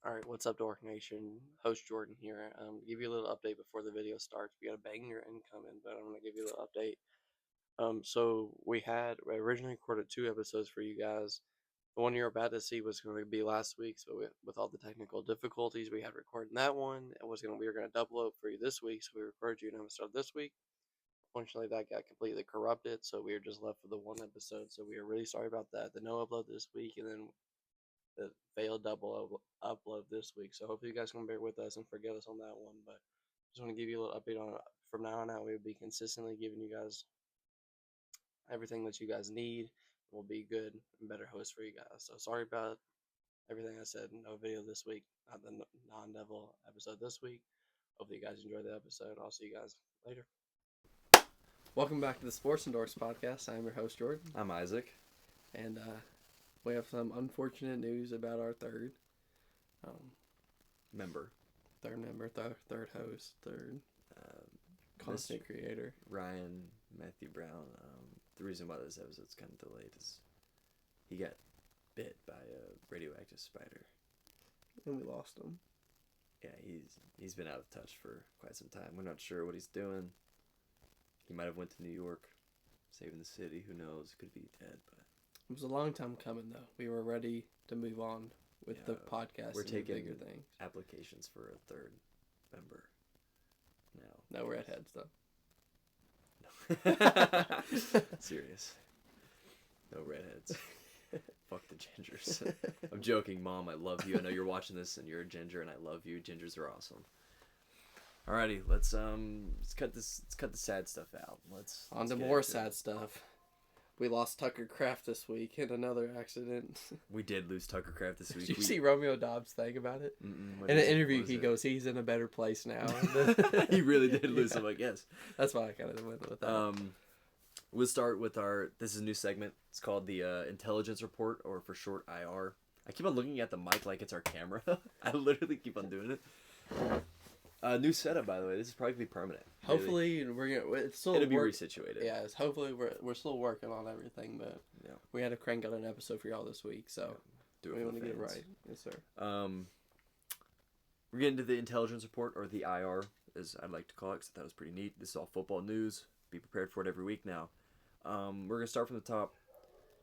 All right, what's up, Dork Nation? Host Jordan here. Give you a little update before the video starts. We got a banger incoming, but I'm gonna give you a little update. We originally recorded 2 episodes for you guys. The one you're about to see was going to be last week's, but with all the technical difficulties we had recording that one, we were gonna double up for you this week, so we recorded you an episode this week. Unfortunately, that got completely corrupted, so we were just left with the one episode. So we are really sorry about that. The no upload this week, and then the failed upload this week. So hopefully you guys can bear with us and forgive us on that one. But just want to give you a little update on it. From now on out, we'll be consistently giving you guys everything that you guys need. We'll be good and better hosts for you guys. So sorry about everything I said. No video this week, not the non-devil episode this week. Hopefully you guys enjoy the episode. I'll see you guys later. Welcome back to the Sports and Dorks podcast. I'm your host, Jordan. I'm Isaac. And we have some unfortunate news about our third member, third host, third content creator. Ryan Matthew Brown. The reason why this episode's kind of delayed is he got bit by a radioactive spider. And we lost him. Yeah, he's been out of touch for quite some time. We're not sure what he's doing. He might have went to New York, saving the city. Who knows? Could be dead, but it was a long time coming, though. We were ready to move on with the podcast. We're taking bigger things. Applications for a third member now. No redheads, though. No. Serious. No redheads. Fuck the gingers. I'm joking, Mom. I love you. I know you're watching this, and you're a ginger, and I love you. Gingers are awesome. Alrighty, let's cut the sad stuff out. Let's on to more sad stuff. We lost Tucker Kraft this week in another accident. We did lose Tucker Kraft this week. Did you see Romeo Dobbs' thing about it? In an interview, he goes, he's in a better place now. He really did lose him, I guess. That's why I kind of went with that. We'll start with this is a new segment. It's called the Intelligence Report, or for short, IR. I keep on looking at the mic like it's our camera. I literally keep on doing it. New setup, by the way. This is probably gonna be permanent. Hopefully, it'll be resituated. Yeah, hopefully we're still working on everything, but yeah, we had to crank out an episode for y'all this week, so we want to get it right. Yes, sir. We're getting to the intelligence report, or the IR, as I'd like to call it, because I thought it was pretty neat. This is all football news. Be prepared for it every week now. We're gonna start from the top.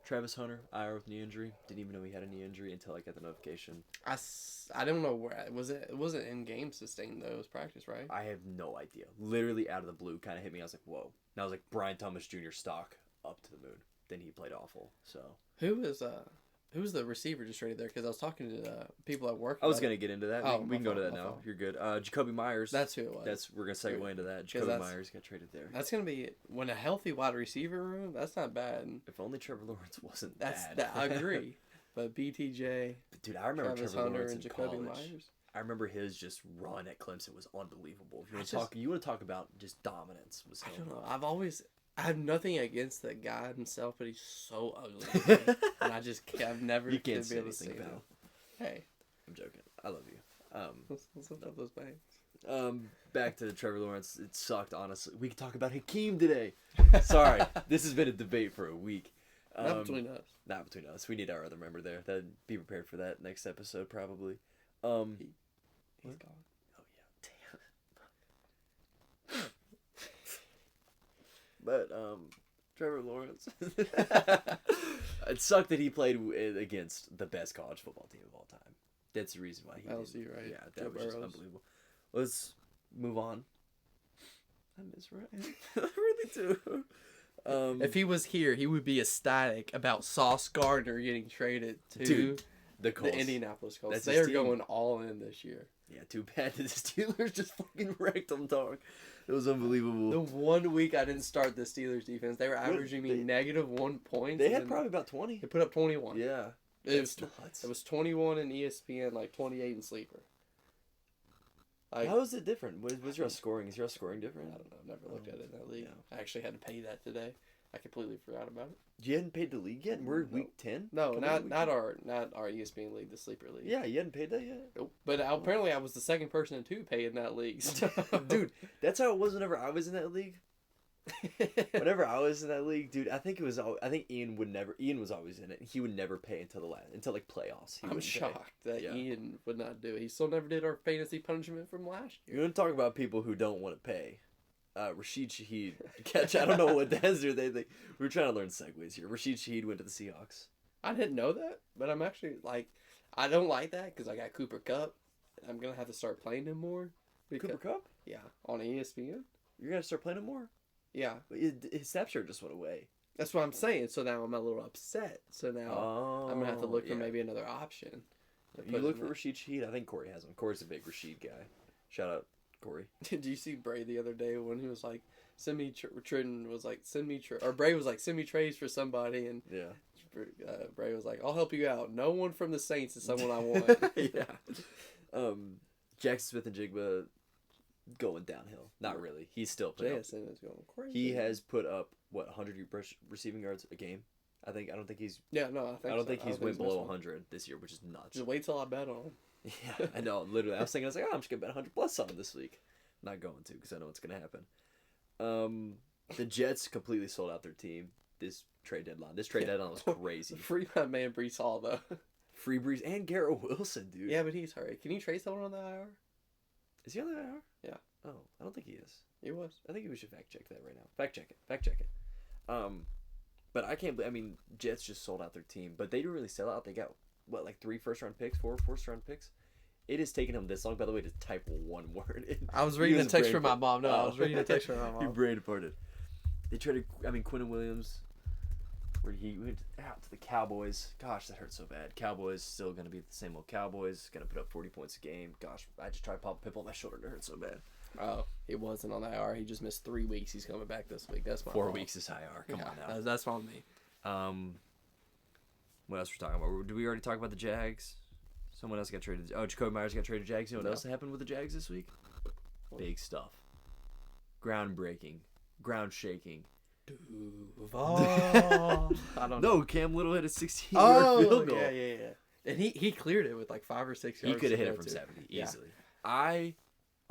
Travis Hunter, IR with knee injury. Didn't even know he had a knee injury until I got the notification. I don't know where was it. It wasn't in game sustained though. It was practice, right? I have no idea. Literally out of the blue, kind of hit me. I was like, whoa. And I was like, Brian Thomas Jr. stock up to the moon. Then he played awful. So who was the receiver just right there? Because I was talking to people at work. I was gonna get into that. We can go to that now. Phone. You're good. Jacoby Myers. That's who it was. We're gonna segue into that. Jacoby Myers got traded there. That's gonna be when a healthy wide receiver room. That's not bad. If only Trevor Lawrence wasn't bad. I agree. But BTJ, dude, I remember Travis Trevor Hunter Lawrence and in Jacoby college. Myers. I remember his just run at Clemson was unbelievable. If you want to talk about just dominance, was him. I don't know. I have nothing against the guy himself, but he's so ugly. And I've never you can't be able to see him. Hey, I'm joking. I love you. What's up with those bangs? Back to Trevor Lawrence. It sucked, honestly. We can talk about Hakeem today. Sorry, this has been a debate for a week. Not between us. Not between us. We need our other member there. Be prepared for that next episode, probably. He's gone. Oh yeah, damn. But Trevor Lawrence. It sucked that he played against the best college football team of all time. That's the reason why he LSU, right? Yeah, that was just unbelievable. Let's move on. I miss Ryan. I really do. If he was here, he would be ecstatic about Sauce Gardner getting traded to the Indianapolis Colts. They are going all in this year. Yeah, too bad that the Steelers just fucking wrecked them, dog. It was unbelievable. The 1 week I didn't start the Steelers defense, they were averaging me -1 points. They had probably about 20. They put up 21. Yeah. It was 21 in ESPN, like 28 in Sleeper. How is it different? Was your scoring? Is your scoring different? I don't know. I've never looked at it in that league. Yeah. I actually had to pay that today. I completely forgot about it. You hadn't paid the league yet? We're week 10? No, not our ESPN league, the Sleeper league. Yeah, you hadn't paid that yet? Nope. But apparently I was the second person to pay in that league. So. Dude, that's how it was whenever I was in that league. Whenever I was in that league, dude, I think Ian was always in it. He would never pay until like playoffs. I'm shocked that Yeah. Ian would not do it. He still never did our fantasy punishment from last year. You want to talk about people who don't want to pay? Rashid Shaheed, catch. I don't know what that's. We were trying to learn segues here. Rashid Shaheed went to the Seahawks. I didn't know that, but I'm actually I don't like that because I got Cooper Cup. I'm gonna have to start playing him more. Cooper Cup? Yeah, on ESPN. You're gonna start playing him more? Yeah, His snap share just went away. that's what I'm saying. So now I'm a little upset. So now I'm gonna have to look for maybe another option. You look for Rashid Shaheed. I think Corey has him. Corey's a big Rashid guy. Shout out Corey. Did you see Bray the other day when he was like, "Send me," Tridden was like, "Send me," or Bray was like, "Send me trades for somebody," and Yeah. Bray was like, "I'll help you out. No one from the Saints is someone I want." Yeah. Jackson Smith and Jigba going downhill. Not really. He's still putting up. JSN is going crazy. He has put up 100 receiving yards a game. I don't think he's Yeah, no, I don't think he's went below missing one. 100 this year, which is nuts. Just wait till I bet on him. Yeah, I know. Literally, I was like, oh, I'm just gonna bet 100 plus on him this week. I'm not going to because I know what's gonna happen. The Jets completely sold out their team this trade deadline. This trade deadline was crazy. Free my man Brees Hall though. Free Breeze and Garrett Wilson, dude. Yeah, but he's hurt. Can you trade someone on the IR? Is he on the IR? Yeah. Oh, I don't think he is. He was. I think we should fact check that right now. Fact check it. But I can't believe. I mean, Jets just sold out their team, but they didn't really sell out. They got like 3 first-round picks, 4 first-round picks. It has taken him this long, by the way, to type one word. I was reading a text from my mom. No, I was reading a text from my You mom. brain departed. They traded. Quinnen Williams, where he went out to the Cowboys. Gosh, that hurt so bad. Cowboys still gonna be the same old Cowboys. Gonna put up 40 points a game. Gosh, I just tried to pop a pimple on my shoulder and it hurt so bad. Oh, he wasn't on the IR. He just missed 3 weeks. He's coming back this week. That's my 4 fault. weeks is IR. Come on now. That's on me. What else we're talking about? Did we already talk about the Jags? Someone else got traded. Oh, Jacoby Myers got traded to Jags. You know what else happened with the Jags this week? Big stuff. Groundbreaking. Ground shaking. Duval. I don't know. No, Cam Little hit a 16-yard field goal. Yeah. And he cleared it with like 5 or 6 yards. He could have hit to it go from to. 70 Yeah. easily.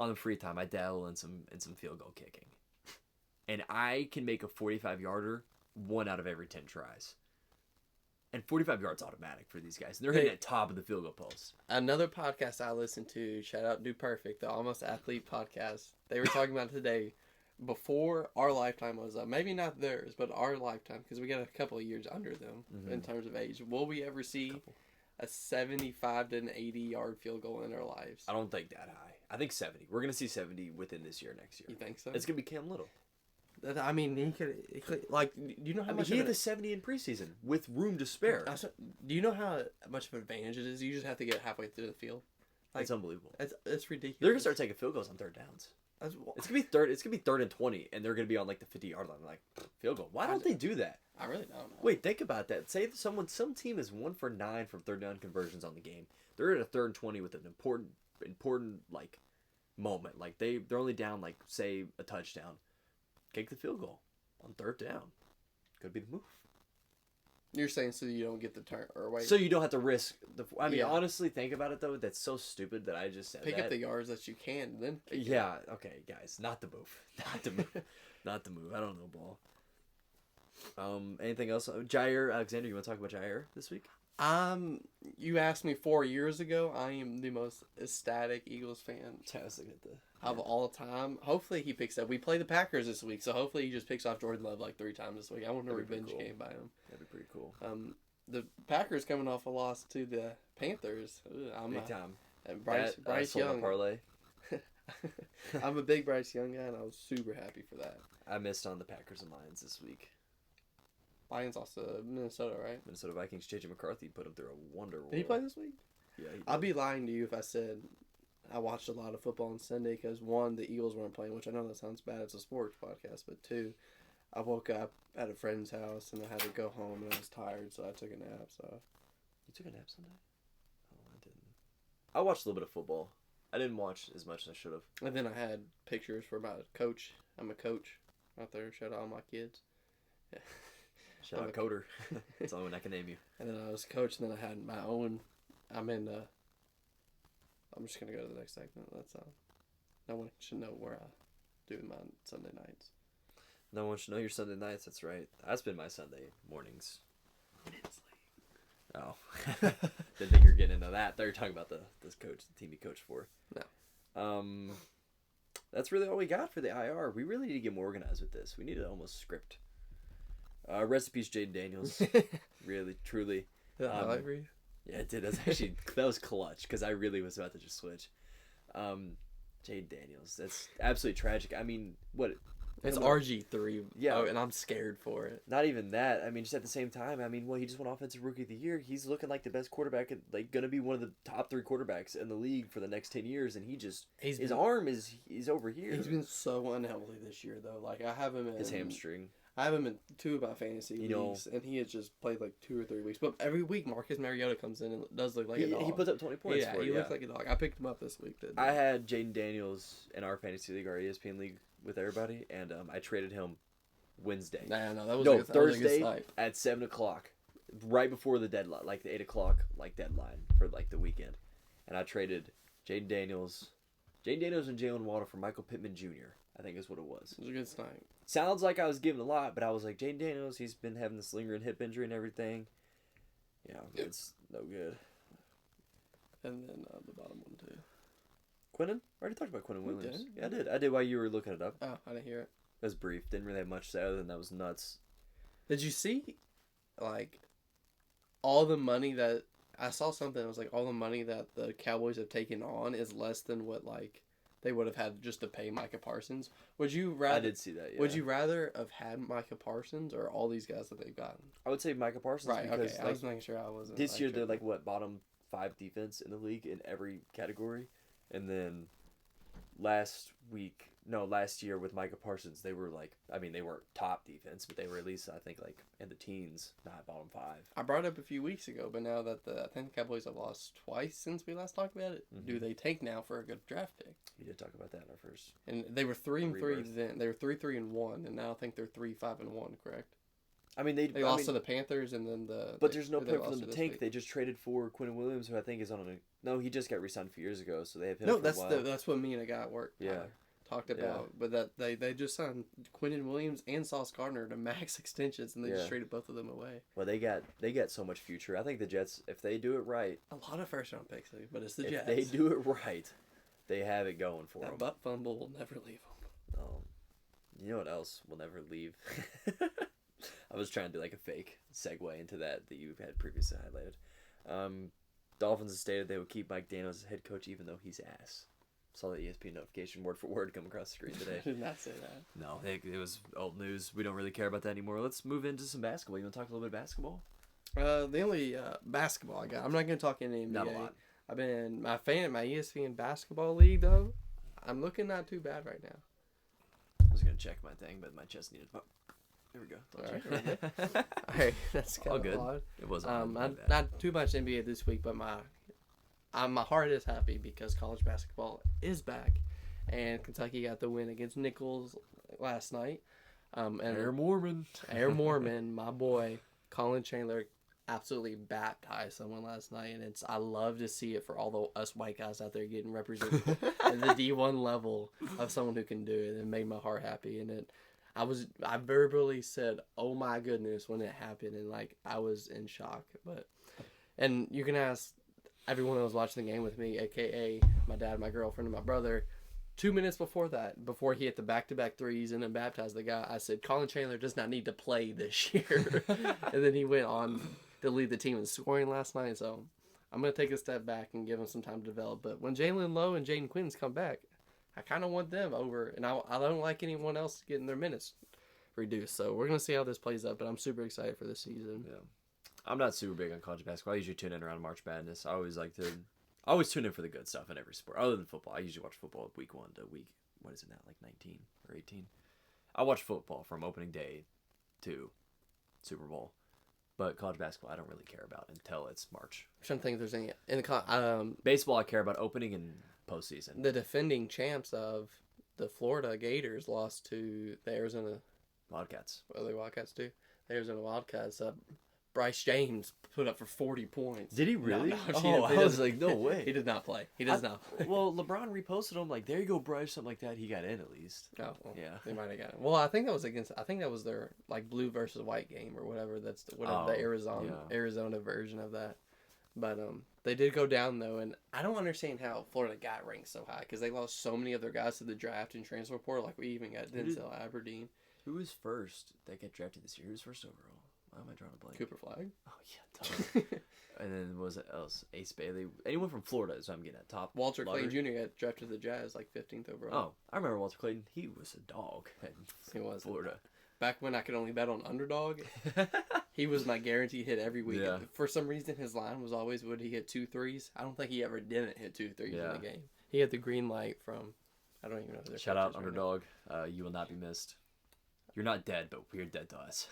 On the free time, I dabble in some field goal kicking. And I can make a 45-yarder 1 out of every 10 tries. And 45 yards automatic for these guys. They're hitting at top of the field goal post. Another podcast I listened to, shout out Do Perfect, the Almost Athlete podcast. They were talking about today, before our lifetime was up. Maybe not theirs, but our lifetime, because we got a couple of years under them in terms of age. Will we ever see a 75 to an 80-yard field goal in our lives? I don't think that high. I think 70. We're going to see 70 within this year, next year. You think so? It's going to be Cam Little. I mean, he could like, do you know how much he hit the 70 in preseason with room to spare. do you know how much of an advantage it is? You just have to get halfway through the field. Like, It's unbelievable. It's ridiculous. They're gonna start taking field goals on 3rd downs. That's, It's gonna be 3rd. It's gonna be 3rd and 20, and they're gonna be on like the 50-yard line. Like field goal. Why don't they do that? I really don't know. Wait, think about that. Say some team is 1 for 9 from 3rd down conversions on the game. They're at a 3rd and 20 with an important like moment. Like they're only down like say a touchdown. Kick the field goal on 3rd down. Could be the move. You're saying so you don't get the turn or wait. So you don't have to risk the. I mean, Yeah. honestly, think about it though. That's so stupid that I just said pick that. up the yards that you can, and then kick it. Yeah. Okay, guys, not the move. Not the move. Not the move. I don't know ball. Anything else? Jair Alexander. You want to talk about Jair this week? You asked me 4 years ago. I am the most ecstatic Eagles fan I was looking at the. of all time. Hopefully he picks up. We play the Packers this week, so hopefully he just picks off Jordan Love like 3 times this week. I want a That'd be revenge cool. game by him. That'd be pretty cool. The Packers coming off a loss to the Panthers. I'm Big time. and Bryce sold my Young. parlay. I'm a big Bryce Young guy, and I was super happy for that. I missed on the Packers and Lions this week. Lions lost to Minnesota, right? Minnesota Vikings. JJ McCarthy put up there a wonder. Did he play this week? Yeah. He I'd did. be lying to you if I said I watched a lot of football on Sunday because 1, the Eagles weren't playing, which I know that sounds bad. It's a sports podcast, but 2, I woke up at a friend's house and I had to go home and I was tired, so I took a nap. So You took a nap Sunday? Oh, I didn't. I watched a little bit of football. I didn't watch as much as I should have. and then I had pictures for my coach. I'm a coach out there. Shout out all my kids. Yeah. Shout out Coder. That's the only one I can name you. And then I was a coach, and then I had my own. I'm just gonna go to the next segment. That's no one should know where I do my Sunday nights. No one should know your Sunday nights. That's right. That's been my Sunday mornings. Oh, didn't think you were getting into that. They're talking about this coach, the team he coached for. No. That's really all we got for the IR. We really need to get more organized with this. We need to almost script. Recipes, Jaden Daniels. Really, truly. Did that highlight for you? Yeah, it did. That was clutch because I really was about to just switch. Jaden Daniels. That's absolutely tragic. I mean, what? It's RG3. Yeah. And I'm scared for it. Not even that. I mean, just at the same time, I mean, well, he just won Offensive Rookie of the Year. He's looking like the best quarterback, like, going to be one of the top 3 quarterbacks in the league for the next 10 years, and his arm is over here. He's been so unhealthy this year, though. Like, I have him in... His hamstring. I have him in 2 of my fantasy leagues, and he has just played, like, 2 or 3 weeks. But every week, Marcus Mariota comes in and does look like a dog. He puts up 20 points for it, he looks like a dog. I picked him up this week. I had Jaden Daniels in our fantasy league, our ESPN league, with everybody, and I traded him Wednesday. Thursday at 7 o'clock, right before the deadline, like the 8 o'clock deadline for like the weekend, and I traded Jaden Daniels and Jalen Waddle for Michael Pittman Jr. I think is what it was. It was a good snipe. Sounds like I was giving a lot, but I was like, Jaden Daniels, he's been having this lingering hip injury and everything. Yeah, it's no good. And then the bottom one too. Quinnen? I already talked about Quinnen Williams. did? Yeah, I did. I did while you were looking it up. Oh, I didn't hear it. It was brief. Didn't really have much to say other than that was nuts. Did you see, like, all the money that... I saw something that was like all the money that the Cowboys have taken on is less than what, like, they would have had just to pay Micah Parsons. Would you rather... I did see that, yeah. Would you rather have had Micah Parsons or all these guys that they've gotten? I would say Micah Parsons. Right, because, okay. I was making sure I wasn't... This year, they're, like, what, bottom 5 defense in the league in every category. And then last year with Micah Parsons, they were like, I mean, they weren't top defense, but they were at least, I think, like in the teens, not bottom 5. I brought it up a few weeks ago, but now that I think the Cowboys have lost twice since we last talked about it, do they take now for a good draft pick? We did talk about that in our first. And they were 3-3 then. They were 3-3-1, and now I think they're 3-5-1. Correct? I mean, they lost to the Panthers, and then But there's no point for them to tank. Week. They just traded for Quinnen Williams, who I think is on a. No, he just got re-signed a few years ago, so they have him. No, that's what me and a guy at work. Yeah. Talked about, but that they just signed Quinnen Williams and Sauce Gardner to max extensions, and they just traded both of them away. Well, they got so much future. I think the Jets, if they do it right, a lot of first round picks, but it's the Jets. If they do it right, they have it going for them. That butt fumble will never leave them. You know what else will never leave? I was trying to do like a fake segue into that you had previously highlighted. Dolphins have stated they would keep Mike Daniels as head coach even though he's ass. Saw the ESPN notification word for word come across the screen today. I did not say that. No, it was old news. We don't really care about that anymore. Let's move into some basketball. You want to talk a little bit of basketball? The only basketball I got. I'm not going to talk any NBA. Not a lot. I've been my ESPN basketball league though. I'm looking not too bad right now. I was going to check my thing, but my chest needed. Oh, there we go. All right, that's kind all of good. odd. It wasn't. Not too much NBA this week, but my heart is happy because college basketball is back, and Kentucky got the win against Nichols last night. And Air Mormon, my boy Colin Chandler absolutely baptized someone last night, and I love to see it for all us white guys out there getting represented at the D1 level of someone who can do it. It made my heart happy, and I verbally said, "Oh my goodness," when it happened, and like I was in shock. And you can ask everyone that was watching the game with me, aka my dad, my girlfriend, and my brother. 2 minutes before he hit the back-to-back threes and then baptized the guy, I said, Colin Chandler does not need to play this year. And then he went on to lead the team in scoring last night. So I'm going to take a step back and give him some time to develop. But when Jalen Lowe and Jaden Quins come back, I kind of want them over. And I don't like anyone else getting their minutes reduced. So we're going to see how this plays out. But I'm super excited for this season. Yeah. I'm not super big on college basketball. I usually tune in around March Madness. I always tune in for the good stuff in every sport. Other than football, I usually watch football week 1 to week, what is it now, like 19 or 18? I watch football from opening day to Super Bowl. But college basketball, I don't really care about until it's March. I'm trying to think if there's any in the baseball. I care about opening and postseason. The defending champs of the Florida Gators lost to the Arizona Wildcats. Well, the Wildcats too. The Arizona Wildcats. Bryce James put up for 40 points. Did he really? No, Oh, I was like, no He way. did not play. He does not play. Well, LeBron reposted him like, there you go, Bryce, something like that. He got in at least. Oh, well, Yeah. they might have got it. Well, I think that was their like blue versus white game or whatever. That's the Arizona version of that. But they did go down though, and I don't understand how Florida got ranked so high because they lost so many of their guys to the draft and transfer portal. Like we even got Denzel Aberdeen, Who was first that got drafted this year? Who was first overall? Why am I drawing a blank? Cooper Flag. Oh, yeah, duh. And then what was it else? Ace Bailey. Anyone from Florida is what I'm getting at. Top. Walter lottery. Clayton Jr. got drafted to the Jazz like 15th overall. Oh, I remember Walter Clayton. He was a dog at He was Florida. Back when I could only bet on underdog, he was my guaranteed hit every week. Yeah. For some reason, his line was always, would he hit 2 threes? I don't think he ever didn't hit 2 threes in Yeah. the game. He had the green light from, I don't even know who their Shout coach out is right Underdog. You will not be missed. You're not dead, but we're dead to us.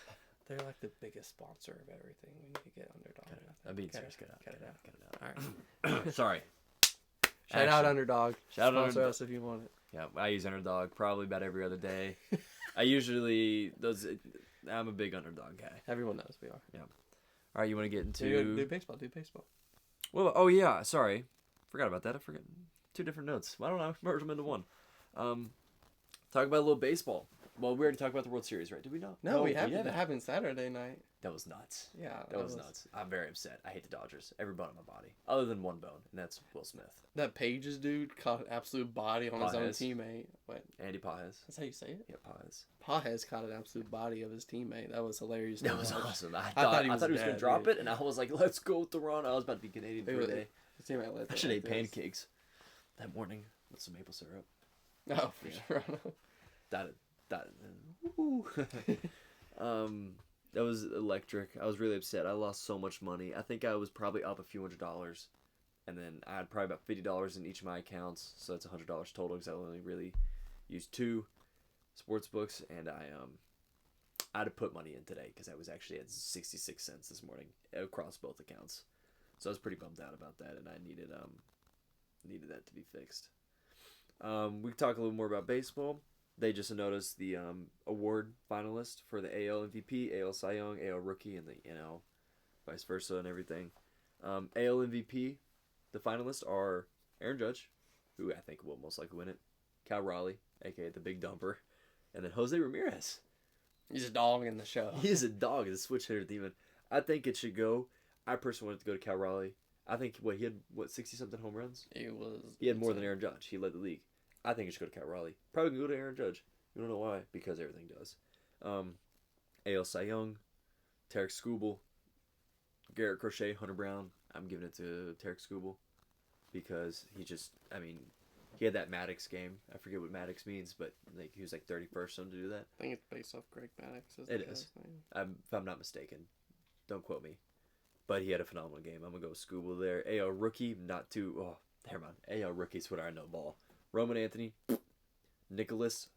now. They're like the biggest sponsor of everything. We need to get underdog. I'm being Cut serious. it, Cut it out. cut it All right. Sorry. Shout out Action. underdog. Shout out Sponsor Underdog. us if you want it. Yeah, I use Underdog probably about every other day. I'm a big Underdog guy. Everyone knows we are. All right, you want to get into... Do baseball. Do baseball. Well, oh yeah, sorry. Forgot about that. I forgot 2 different notes. Why don't I merge them into one? Talk about a little baseball. Well, we already talked about the World Series, right? Did we not? No, we haven't. It happened Saturday night. That was nuts. Yeah. That was nuts. I'm very upset. I hate the Dodgers. Every bone in my body. Other than one bone, and that's Will Smith. That Pages dude caught an absolute body on his own Pages. teammate. What? Andy Paez. That's how you say it? Yeah, Paez. Pages caught an absolute body of his teammate. That was hilarious. to That was watch. awesome. I thought thought he he was was going to dead, drop dude. it, and I was like, let's go with the run. I was about to be Canadian for a day. His teammate let I that should have like ate this. pancakes that morning with some maple syrup. Oh, for Yeah. sure. That woo. That was electric. I was really upset. I lost so much money. I think I was probably up a few $100s, and then I had probably about $50 in each of my accounts, so that's $100 total because I only really used 2 sports books, and I had to put money in today because I was actually at 66 cents this morning across both accounts, so I was pretty bummed out about that, and I needed that to be fixed. We can talk a little more about baseball. They just noticed the award finalist for the AL MVP, AL Cy Young, AL Rookie, and the NL vice versa and everything. AL MVP, the finalists are Aaron Judge, who I think will most likely win it, Cal Raleigh, aka the Big Dumper, and then Jose Ramirez. He's a dog in the show. He is a dog, he's a switch hitter demon. I think it should go. I personally wanted to go to Cal Raleigh. I think he had 60-something home runs? He had more than Aaron Judge. He led the league. I think it should go to Cal Raleigh. Probably gonna go to Aaron Judge. You don't know why? Because everything does. AL Cy Young, Tarek Skubal, Garrett Crochet, Hunter Brown. I'm giving it to Tarek Skubal because he had that Maddox game. I forget what Maddox means, but he was 31st on to do that. I think it's based off Greg Maddox. It is. If I'm not mistaken. Don't quote me. But he had a phenomenal game. I'm going to go with Skubal there. AL Rookie, not too... Oh, never mind. AL Rookie's what I know ball. Roman Anthony, Nicholas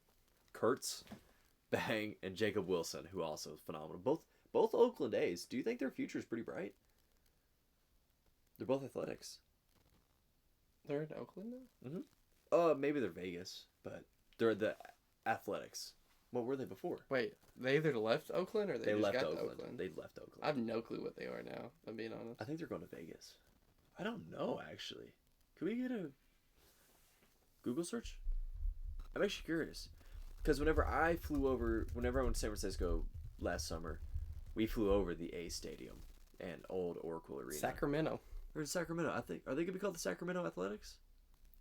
Kurtz, Bang, and Jacob Wilson, who also is phenomenal. Both Oakland A's. Do you think their future is pretty bright? They're both athletics. They're in Oakland now? Mm-hmm. Maybe they're Vegas, but they're the Athletics. What were they before? Wait, they either left Oakland or they just left got Oakland. to Oakland? They left Oakland. I have no clue what they are now, if I'm being honest. I think they're going to Vegas. I don't know, actually. Could we get a Google search? I'm actually curious. Because whenever I went to San Francisco last summer, we flew over the A Stadium and old Oracle Arena. Sacramento. Or Sacramento, I think. Are they going to be called the Sacramento Athletics?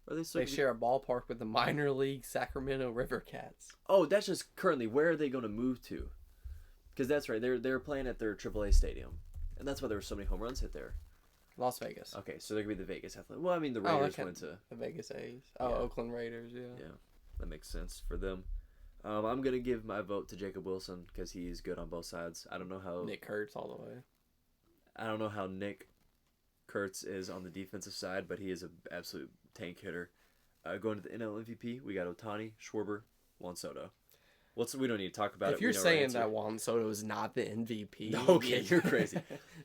Are they still They share a ballpark with the minor league Sacramento River Cats. Oh, that's just currently. Where are they going to move to? Because that's right. They're playing at their AAA stadium. And that's why there were so many home runs hit there. Las Vegas. Okay, so they're going to be the Vegas Athletics. Well, I mean, the Raiders went to... The Vegas A's. Oh, Yeah. Oakland Raiders, yeah. Yeah, that makes sense for them. I'm going to give my vote to Jacob Wilson because he's good on both sides. I don't know how... Nick Kurtz all the way. I don't know how Nick Kurtz is on the defensive side, but he is an absolute tank hitter. Going to the NL MVP, we got Ohtani, Schwarber, Juan Soto. We don't need to talk about it. If you're We know our saying answer. that Juan Soto is not the MVP... Okay, you're crazy.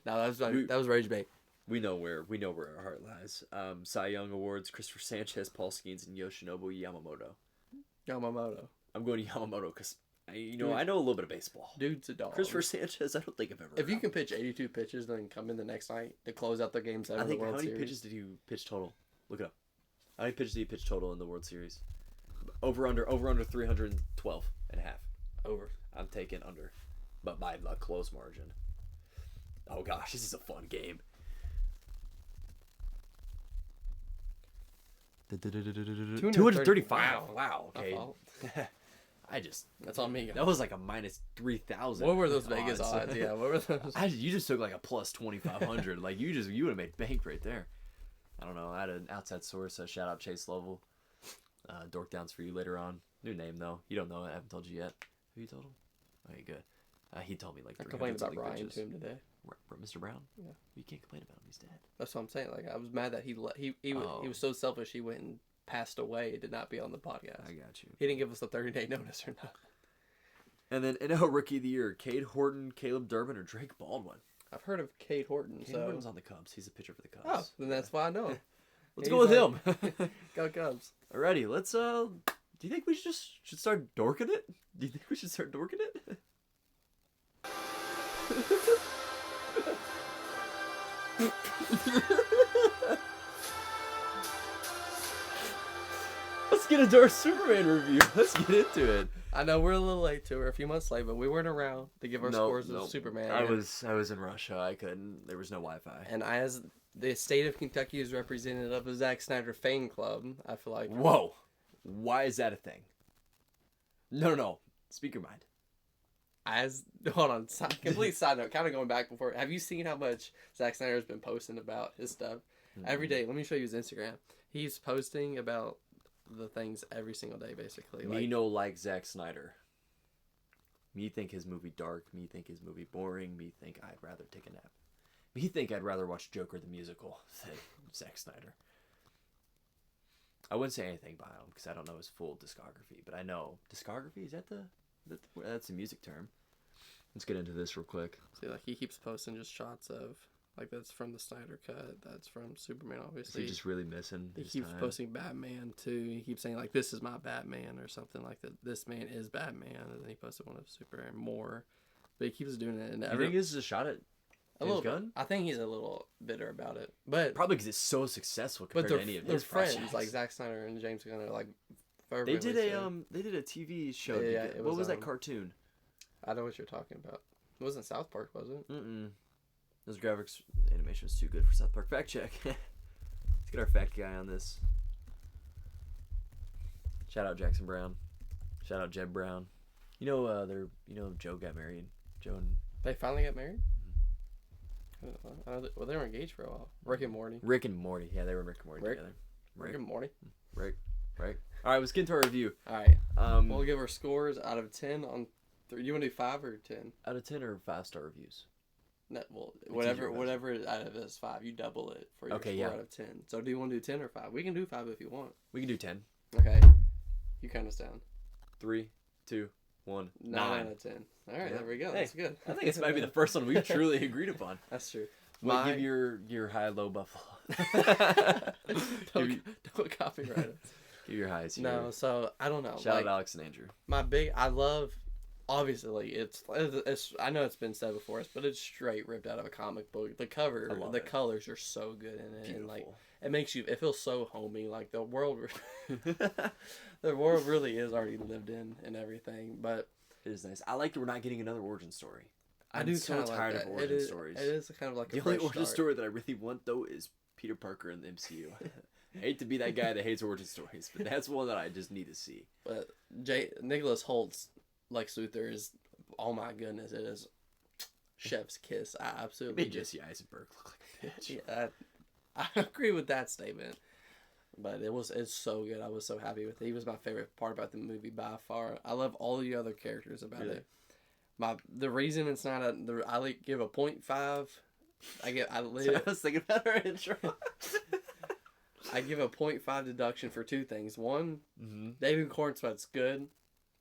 No, that was rage bait. We know where our heart lies. Cy Young Awards, Christopher Sanchez, Paul Skeens, and Yoshinobu Yamamoto. Yamamoto. I'm going to Yamamoto because I know a little bit of baseball. Dude's a dog. Christopher Sanchez, I don't think I've ever. If you can pitch 82 pitches, then come in the next night to close out the game 7 of the World how many Series. pitches did you pitch total? Look it up. How many pitches did he pitch total in the World Series? Over under 312 and a half. Over. I'm taking under, but by a close margin. Oh gosh, this is a fun game. 235. Wow. My Okay. fault. That's on me. That was like a minus 3,000. What were those Vegas odds? Yeah, what were those? You just took like a plus 2,500. Like you would have made bank right there. I don't know. I had an outside source. Shout out Chase Lovell. Dork Downs for you later on. New name though. You don't know it. I haven't told you yet. Who you told him? Okay, good. He told me like 300 I complained about something Ryan pitches. to him today. Mr. Brown? Yeah. You can't complain about him. He's dead. That's what I'm saying. Like I was mad that he was so selfish. He went and passed away. It did not be on the podcast. I got you. He didn't give us a 30-day notice or nothing. And then NL Rookie of the Year: Cade Horton, Caleb Durbin, or Drake Baldwin. I've heard of Cade Horton. Cade Horton's on the Cubs. He's a pitcher for the Cubs. Oh, then that's why I know him. Let's go with him. Go Cubs. Alrighty, let's do you think we should start dorking it? Do you think we should start dorking it? Let's get into our Superman review. Let's get into it. I know we're a little late to her, a few months late, but we weren't around to give our scores of Superman. I was in Russia. I couldn't. There was no Wi-Fi. And as the state of Kentucky is represented of the Zack Snyder fan club, I feel like Whoa, why is that a thing? No. Speak your mind. Hold on, complete side note, kind of going back before. Have you seen how much Zack Snyder has been posting about his stuff every day? Let me show you his Instagram. He's posting about the things every single day, basically. Me like Zack Snyder. Me think his movie dark. Me think his movie boring. Me think I'd rather take a nap. Me think I'd rather watch Joker the musical than Zack Snyder. I wouldn't say anything about him because I don't know his full discography, but I know discography. Is that that's a music term? Let's get into this real quick. See, like he keeps posting just shots of like that's from the Snyder cut. That's from Superman, obviously. Is he just really missing? He keeps posting Batman too. He keeps saying like, "This is my Batman" or something like that. This man is Batman, and then he posted one of Superman more. But he keeps doing it, and I think this is a shot at James Gunn. I think he's a little bitter about it, but probably because it's so successful compared to any of his friends. projects. Like Zack Snyder and James Gunn are like. They did a TV show. Yeah, what was that cartoon? I know what you're talking about. It wasn't South Park, was it? Those graphics animation was too good for South Park. Fact check. Let's get our fact guy on this. Shout out Jackson Brown. Shout out Jeb Brown. Joe got married. Joe and they finally got married. Well, they were engaged for a while. Rick and Morty. Yeah, they were Rick and Morty together. Rick and Morty. Right. All right, let's get into our review. All right. We'll give our scores out of 10 on. You want to do 5 or 10? Out of 10 or 5-star reviews? No, well, whatever out of is 5, you double it for your score out of 10. So do you want to do 10 or 5? We can do 5 if you want. We can do 10. Okay. You count us down. 3, 2, 1, 9 out of 10. All right, there we go. Hey, that's good. I think this might be the first one we truly agreed upon. That's true. Give your high, low Buffalo. Don't copyright us. Give your highs here. No, so I don't know. Shout out Alex and Andrew. I love. Obviously, it's. I know it's been said before, but it's straight ripped out of a comic book. The cover, the colors are so good in it, and like it makes you. It feels so homey. Like the world, the world really is already lived in and everything. But it is nice. I like that we're not getting another origin story. I'm so tired of origin stories. It is kind of like the only origin story that I really want though is Peter Parker in the MCU. I hate to be that guy that hates origin stories, but that's one that I just need to see. But Nicholas Holt's Lex Luthor is, oh my goodness, it is chef's kiss. I absolutely made Jesse Eisenberg look like a bitch. Yeah, I agree with that statement. But it's so good. I was so happy with it. He was my favorite part about the movie by far. I love all the other characters about it. The reason it's not I give a 0.5. I was thinking about our intro. I give a 0.5 deduction for 2 things. One, David Cornsweat's good,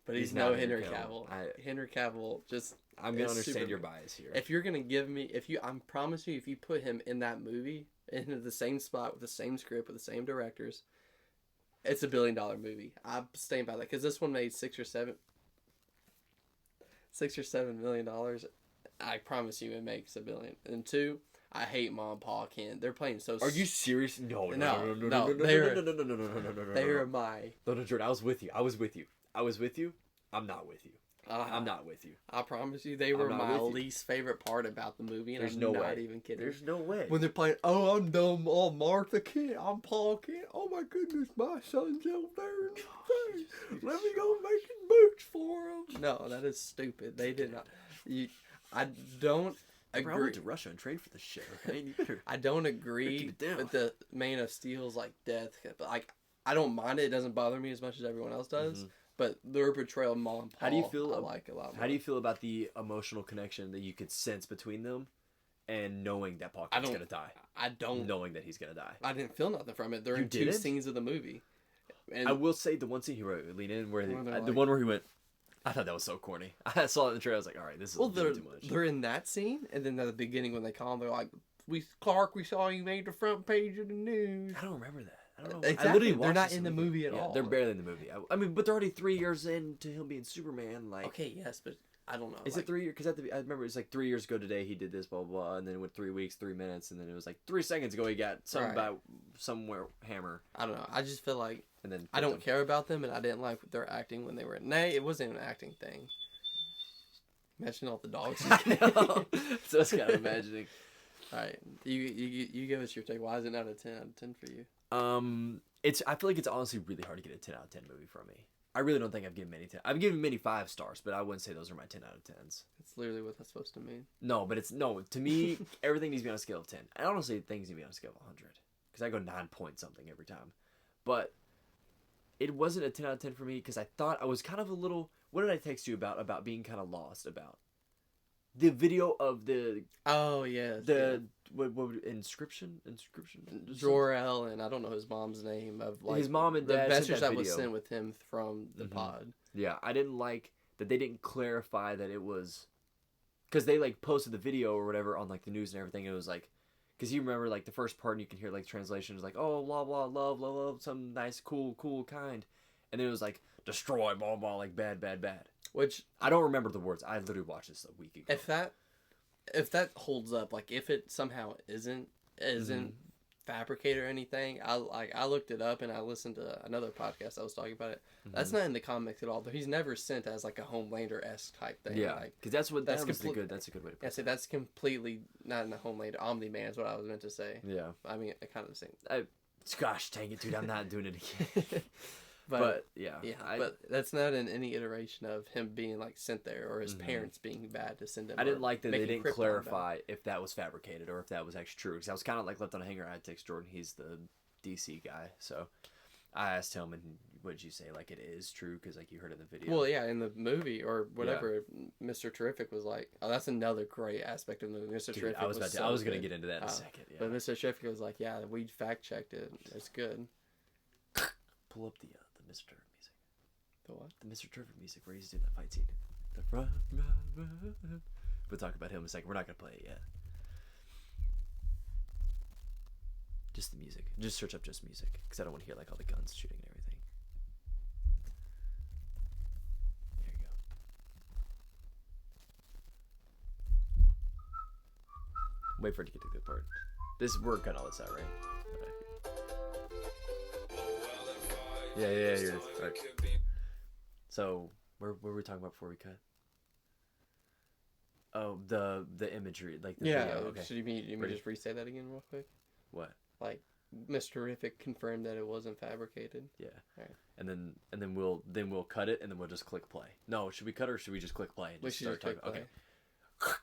but he's no Henry Cavill. Henry Cavill just. I'm gonna understand your bias here. If you're gonna give me, I promise you, if you put him in that movie, in the same spot with the same script with the same directors, it's $1 billion movie. I'm staying by that because this one made 6 or 7. $6 or $7 million, I promise you it makes $1 billion. And two, I hate Mom, Pa, Ken. They're playing so. Are you serious? No, No, no, no, no, no, no, no, they're- no, no, no, no, no, no, no, no, no, They no. are my. No, no, Jordan, I was with you. I was with you. I was with you. I'm not with you. I'm not with you. I promise you, they were not my with you. least favorite part about the movie, and There's I'm no not way. even kidding. There's no way. When they're playing, oh, I'm dumb, oh, Martha Kent, I'm Paul Kent, oh my goodness, my son's over there in the thing. Let me go make his boots for him. No, that is stupid. They did not. I don't Bro, I agree. went to Russia and trained for this shit. Okay, you better. I don't agree keep it down. with the Man of Steel's like death, but like I don't mind it. It doesn't bother me as much as everyone else does. But their portrayal of Mom and Paul, How do you feel? I like a lot more. How do you feel about the emotional connection that you could sense between them, and knowing that Paul Kent's don't- gonna die, I don't. knowing that he's gonna die? I didn't feel nothing from it. They're You in two didn't? scenes of the movie. And I will say the one scene he wrote, lean in, where Where they're the like- one where he went. I thought that was so corny. I saw it in the trailer. I was like, all right, this is well, too much. they're in that scene, and then at the beginning when they call him, they're like, Clark, we saw you made the front page of the news." I don't remember that. I don't know. Exactly. I literally They're watched not this in the weekend. movie at all. They're barely in the movie. I mean, but they're already 3 years into him being Superman. Like, Okay, yes, but I don't know. is it 3 years? Because I remember it's like 3 years ago today he did this, blah, blah, blah, and then it went 3 weeks, 3 minutes, and then it was like 3 seconds ago he got something Right. about somewhere hammer, I don't know. I just feel like and then I don't care about them, and I didn't like their acting when they were. Nay, it wasn't an acting thing. Imagine all the dogs. So that's kind of imagining. All right, you give us your take. Why is it not a 10 out of 10 for you? I feel like it's honestly really hard to get a 10 out of 10 movie from me. I really don't think I've given many 10. I've given many 5 stars, but I wouldn't say those are my 10 out of 10s. That's literally what that's supposed to mean. No, but to me, everything needs to be on a scale of 10. I honestly think things need to be on a scale of 100. Because I go 9 point something every time. But it wasn't a 10 out of 10 for me because I thought I was kind of a little... What did I text you about? About being kind of lost about? The video of the... Oh, yes. What inscription? Jor-El, and I don't know his mom's name, of like his mom and the dad message sent that that was video. sent with him from the pod. Yeah, I didn't like that they didn't clarify that it was... Because they like posted the video or whatever on like the news and everything. And it was like... Because you remember like the first part and you can hear like translations like, oh, blah, blah, love, love, love, some nice, cool, kind. And then it was like, destroy, blah, blah, like bad, bad, bad. Which, I don't remember the words. I literally watched this a week ago. if that holds up, like if it somehow isn't fabricated or anything, I looked it up and I listened to another podcast that was talking about it. That's not in the comics at all. He's never sent as like a Homelander-esque type thing. Yeah, like, because that's a good way to put I it. say that's completely not in the Homelander. Omni-Man is what I was meant to say. Yeah. I mean, it kind of the same. Gosh, dang it, dude. I'm not doing it again. But yeah. But that's not in any iteration of him being like sent there or his parents being bad to send him. I didn't like that they making didn't Krypton clarify if that was fabricated or if that was actually true. Because I was kind of like left on a hanger. I had to text Jordan. He's the DC guy. So I asked him, and what did you say? Like, it is true? Because, like, you heard it in the video. Well, yeah, in the movie or whatever, Mr. Terrific was like, oh, that's another great aspect of the movie. Mr. Terrific I was going to get into that in a Oh, second. Yeah. But Mr. Terrific was like, yeah, we fact-checked it. It's good. Pull up the Mr. Terrific music. The what? The Mr. Terrific music where he's doing that fight scene. The front, we'll talk about him in a second. We're not going to play it yet. Just the music. Just search up just music. Because I don't want to hear like all the guns shooting and everything. There you go. Wait for it to get to the good part. We're cutting all this out, right? Okay. Yeah, here it is. All right. So, where were we talking about before we cut? Oh, the imagery, like the Yeah, video. Okay. should you mean just re-say that again real quick? What? Like, Mr. Terrific confirmed that it wasn't fabricated. Yeah. Right. And then we'll cut it and then we'll just click play. No, should we cut or should we just click play and We just should start just click talking? play. Okay.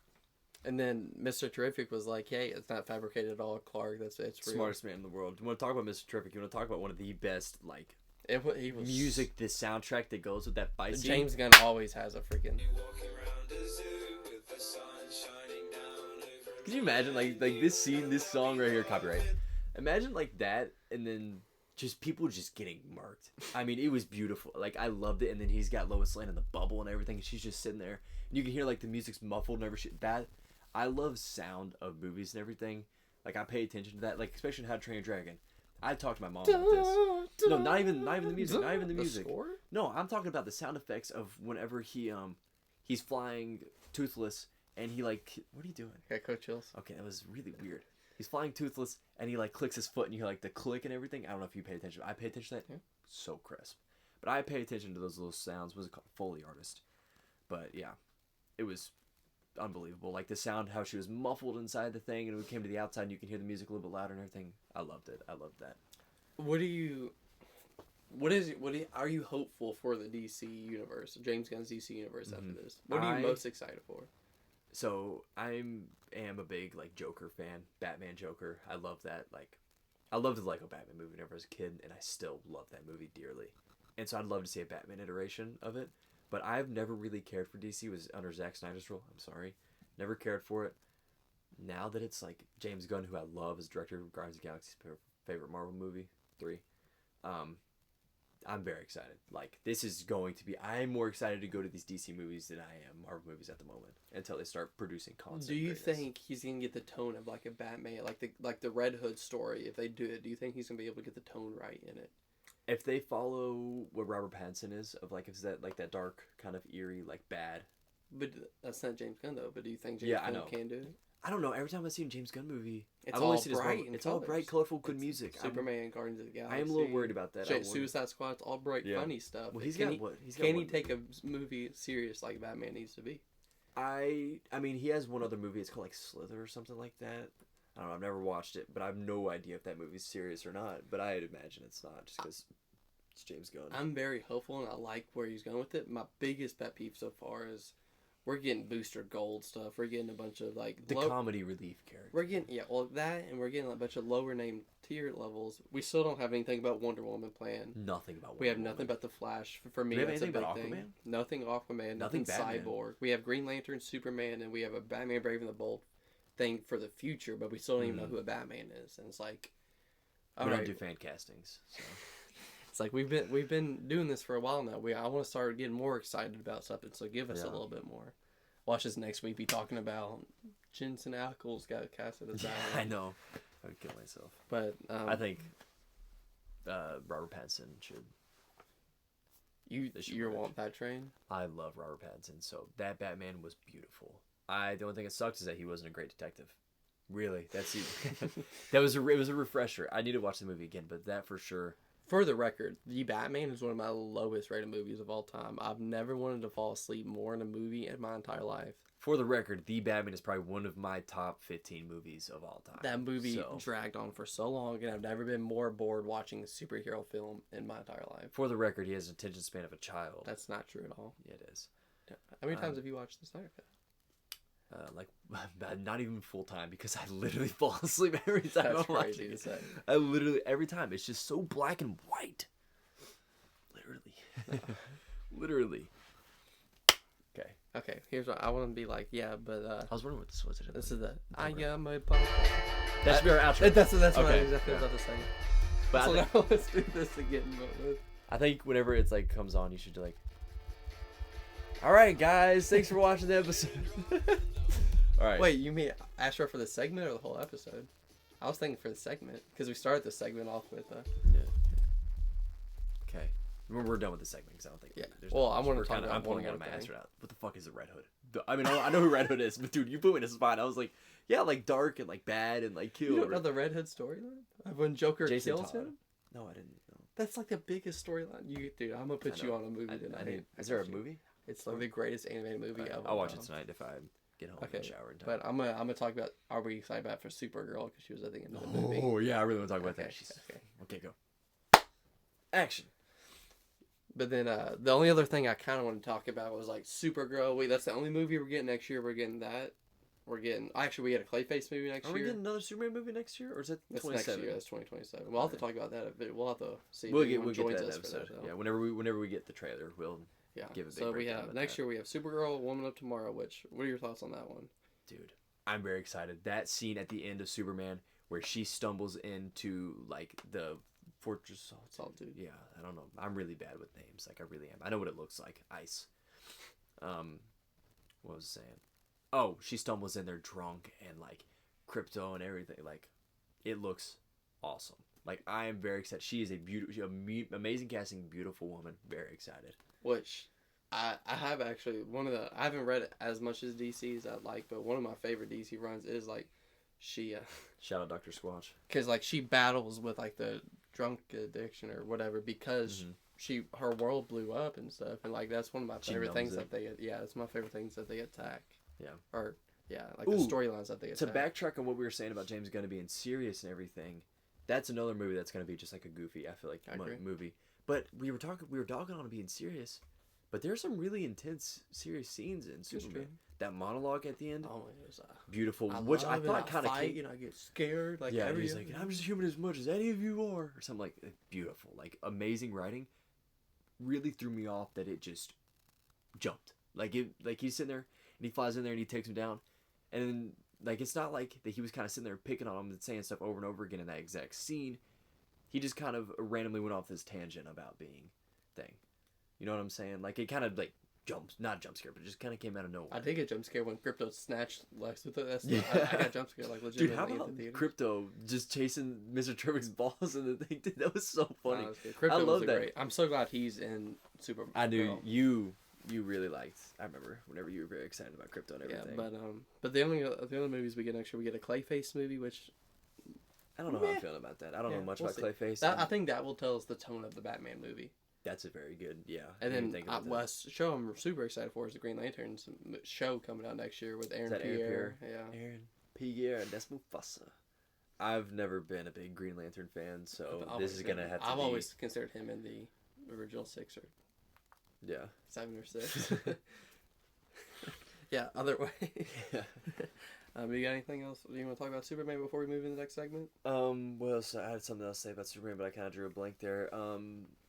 And then Mr. Terrific was like, hey, it's not fabricated at all, Clark. It's real. Smartest man in the world. You want to talk about Mr. Terrific? You want to talk about one of the best like He was music, the soundtrack that goes with that fight scene? James Gunn always has a freaking. Can you imagine like this scene, this song right here, copyright? Imagine like that, and then just people just getting marked. I mean, it was beautiful. Like I loved it, and then he's got Lois Lane in the bubble and everything, and she's just sitting there, and you can hear like the music's muffled and everything. That I love sound of movies and everything. Like I pay attention to that, like especially in How to Train Your Dragon. I talked to my mom about this. No, not even the music. Not even the music. Score? No, I'm talking about the sound effects of whenever he He's flying toothless, and he like, what are you doing? Got coat chills. Okay, that was really weird. He's flying toothless, and he like clicks his foot, and you hear like the click and everything. I don't know if you paid attention. I paid attention to that. Yeah. So crisp. But I pay attention to those little sounds. Was it called? Foley artist. But yeah, it was unbelievable. Like the sound, how she was muffled inside the thing, and we came to the outside, and you can hear the music a little bit louder and everything. I loved it. I loved that. Are you hopeful for the DC universe, James Gunn's DC universe after this? What are you I- most excited for? So I am a big like Joker fan, Batman Joker. I love that. Like, I loved the Lego Batman movie whenever I was a kid, and I still love that movie dearly. And so I'd love to see a Batman iteration of it. But I've never really cared for DC. It was under Zack Snyder's rule. I'm sorry, never cared for it. Now that it's like James Gunn, who I love as director of Guardians of the Galaxy's favorite Marvel movie, 3. I'm very excited. Like, this is going to be... I'm more excited to go to these DC movies than I am Marvel movies at the moment until they start producing content. Do you think he's gonna get the tone of like a Batman, like the Red Hood story? If they do it, do you think he's gonna be able to get the tone right in it? If they follow what Robert Pattinson is, of like, is that like that dark, kind of eerie, like bad... But that's not James Gunn though. But do you think James Yeah, I Gunn know. can do it? I don't know. Every time I see a James Gunn movie, It's I've all only seen his bright Marvel- and It's all colors. bright, colorful, good It's music. Superman, Guardians of the Galaxy. I am a little worried about that. I wonder- Suicide Squad, it's all bright, Yeah. funny stuff. Well, he's can got he, what? He's got can he one take movie. a movie serious like Batman needs to be? I mean, he has one other movie. It's called like Slither or something like that. I don't know. I've never watched it, but I have no idea if that movie's serious or not. But I'd imagine it's not, just because it's James Gunn. I'm very hopeful and I like where he's going with it. My biggest pet peeve so far is we're getting Booster Gold stuff. We're getting a bunch of like The comedy relief character. We're getting that, and we're getting a bunch of lower name tier levels. We still don't have anything about Wonder Woman planned. Nothing about. We have Wonder nothing Woman. about the Flash. For me, Do we have that's a big anything about thing. Aquaman? Nothing Aquaman. Nothing Batman. Cyborg. We have Green Lantern, Superman, and we have a Batman Brave and the Bold thing for the future, but we still don't even know who a Batman is. And it's like, We all don't right, do fan castings. So. it's like we've been doing this for a while now. I want to start getting more excited about something. So give us a Yeah. little bit more. Watch us next week be talking about Jensen Ackles got casted as Yeah, Batman. I know. I would kill myself. But I think Robert Pattinson should. you they should you merge. want that train? I love Robert Pattinson, so that Batman was beautiful. The only thing that sucks is that he wasn't a great detective. Really, that's it was a refresher. I need to watch the movie again, but that for sure. For the record, The Batman is one of my lowest rated movies of all time. I've never wanted to fall asleep more in a movie in my entire life. For the record, The Batman is probably one of my top 15 movies of all time. That movie So, dragged on for so long, and I've never been more bored watching a superhero film in my entire life. for the record, he has an attention span of a child. That's not true at all. Yeah, it is. How many times have you watched the Snyder Cut? Like, not even full time, because I literally fall asleep every time That's I'm crazy watching to it. say. I literally, every time, it's just so black and white. Literally. Literally. Okay. Okay, here's what I want to be like. Yeah, but I was wondering what this was. this is the I program. am a punk. That should be our outro. That's what I Okay, exactly yeah. was about to say. But So I, now let's do this again. But I think whenever it's like comes on, you should like. All right, guys. Thanks for watching the episode. All right. wait, you mean Astro for the segment or the whole episode? I was thinking for the segment because we started the segment off with. Yeah. Okay. We're done with the segment because I don't think. Yeah. there's Well, not I much. wanna We're talk kinda- about I'm pulling one out more my thing. answer out. What the fuck is a Red Hood? I mean, I know who Red Hood is, but dude, you put me in a spot. I was like, yeah, like dark and like bad and like You cute. don't know the Red Hood storyline of when Joker Jason kills Todd. him? No, I didn't know. That's like the biggest storyline. Dude, I'm gonna put I you know. on a movie I tonight. didn't. I Is there a got you. movie? It's like the greatest animated movie Alright, ever. I'll watch it tonight if I get home Okay, and shower in time. But I'm gonna talk about. Are we excited about for Supergirl because she was at the end of the movie? Oh yeah, I really want to talk about Okay, that. She's... okay. Okay, go. Action. But then the only other thing I kind of want to talk about was like Supergirl. That's the only movie we're getting next year. We're getting that. We get a Clayface movie next Are we year. getting another Superman movie next year, or is that That's next 27? year. That's 2027. We'll have to talk about that a bit. We'll have to see. If We'll anyone get joins that us for episode. that, though. Yeah, whenever we get the trailer, we'll Yeah. give a big So we breakdown have about next that. year we have Supergirl, Woman of Tomorrow. What are your thoughts on that one? Dude, I'm very excited. That scene at the end of Superman where she stumbles into like the fortress. Solitude. Yeah, I don't know. I'm really bad with names. Like I really am. I know what it looks like. Ice. What was I saying? Oh, she stumbles in there drunk and like crypto and everything. Like, it looks awesome. Like I am very excited. She is a beautiful, amazing casting, beautiful woman. Very excited. Which I have actually I haven't read as much as DC as I'd like, but one of my favorite DC runs is like she Shout out Dr. Squatch. because like she battles with like the drunk addiction or whatever because her world blew up and stuff, and like that's one of my She favorite things numbs that they it's my favorite things that they attack. Yeah. Or like Ooh, the storylines that they To attack. backtrack on what we were saying about James Gunn being serious and everything, that's another movie that's going to be just like a goofy, I feel like, I agree. movie. But we were dogging on being serious, but there's some really intense, serious scenes in Superman. true. That monologue at the end, Oh, it was beautiful, which I thought kind of came. I get scared. Like yeah, every he's like, I'm just human as much as any of you are, or something like beautiful, like amazing writing. Really threw me off that it just jumped. Like he's sitting there and he flies in there and he takes him down, and then like it's not like that he was kind of sitting there picking on him and saying stuff over and over again in that exact scene. He just kind of randomly went off this tangent about being thing. You know what I'm saying? Like it kind of like not jump scare, but it just kind of came out of nowhere. I did get jump scared when Crypto snatched Lex Luthor. Yeah. I got jump scared like Dude, legitimately. how in about the theaters. Crypto just chasing Mr. Turbick's balls in the thing? Dude, that was so funny. That was good. Crypto I love was that. great. I'm so glad he's in Superman. I knew you really liked. I remember whenever you were very excited about Crypto and everything. Yeah, but the only movies we get next year, we get a Clayface movie, which I don't know how I'm feeling about that. I don't know much about Clayface. I think that will tell us the tone of the Batman movie. That's a very good, yeah. And then that. show I'm super excited for is the Green Lanterns show coming out next year with Aaron Pierre. Yeah, Aaron Pierre, that's Mufasa. I've never been a big Green Lantern fan, so this is gonna have to. I've always considered him in the original 6 or 7 or 6. Yeah, other way. Yeah. You got anything else? Do you want to talk about Superman before we move into the next segment? Well, so I had something else to say about Superman, but I kind of drew a blank there.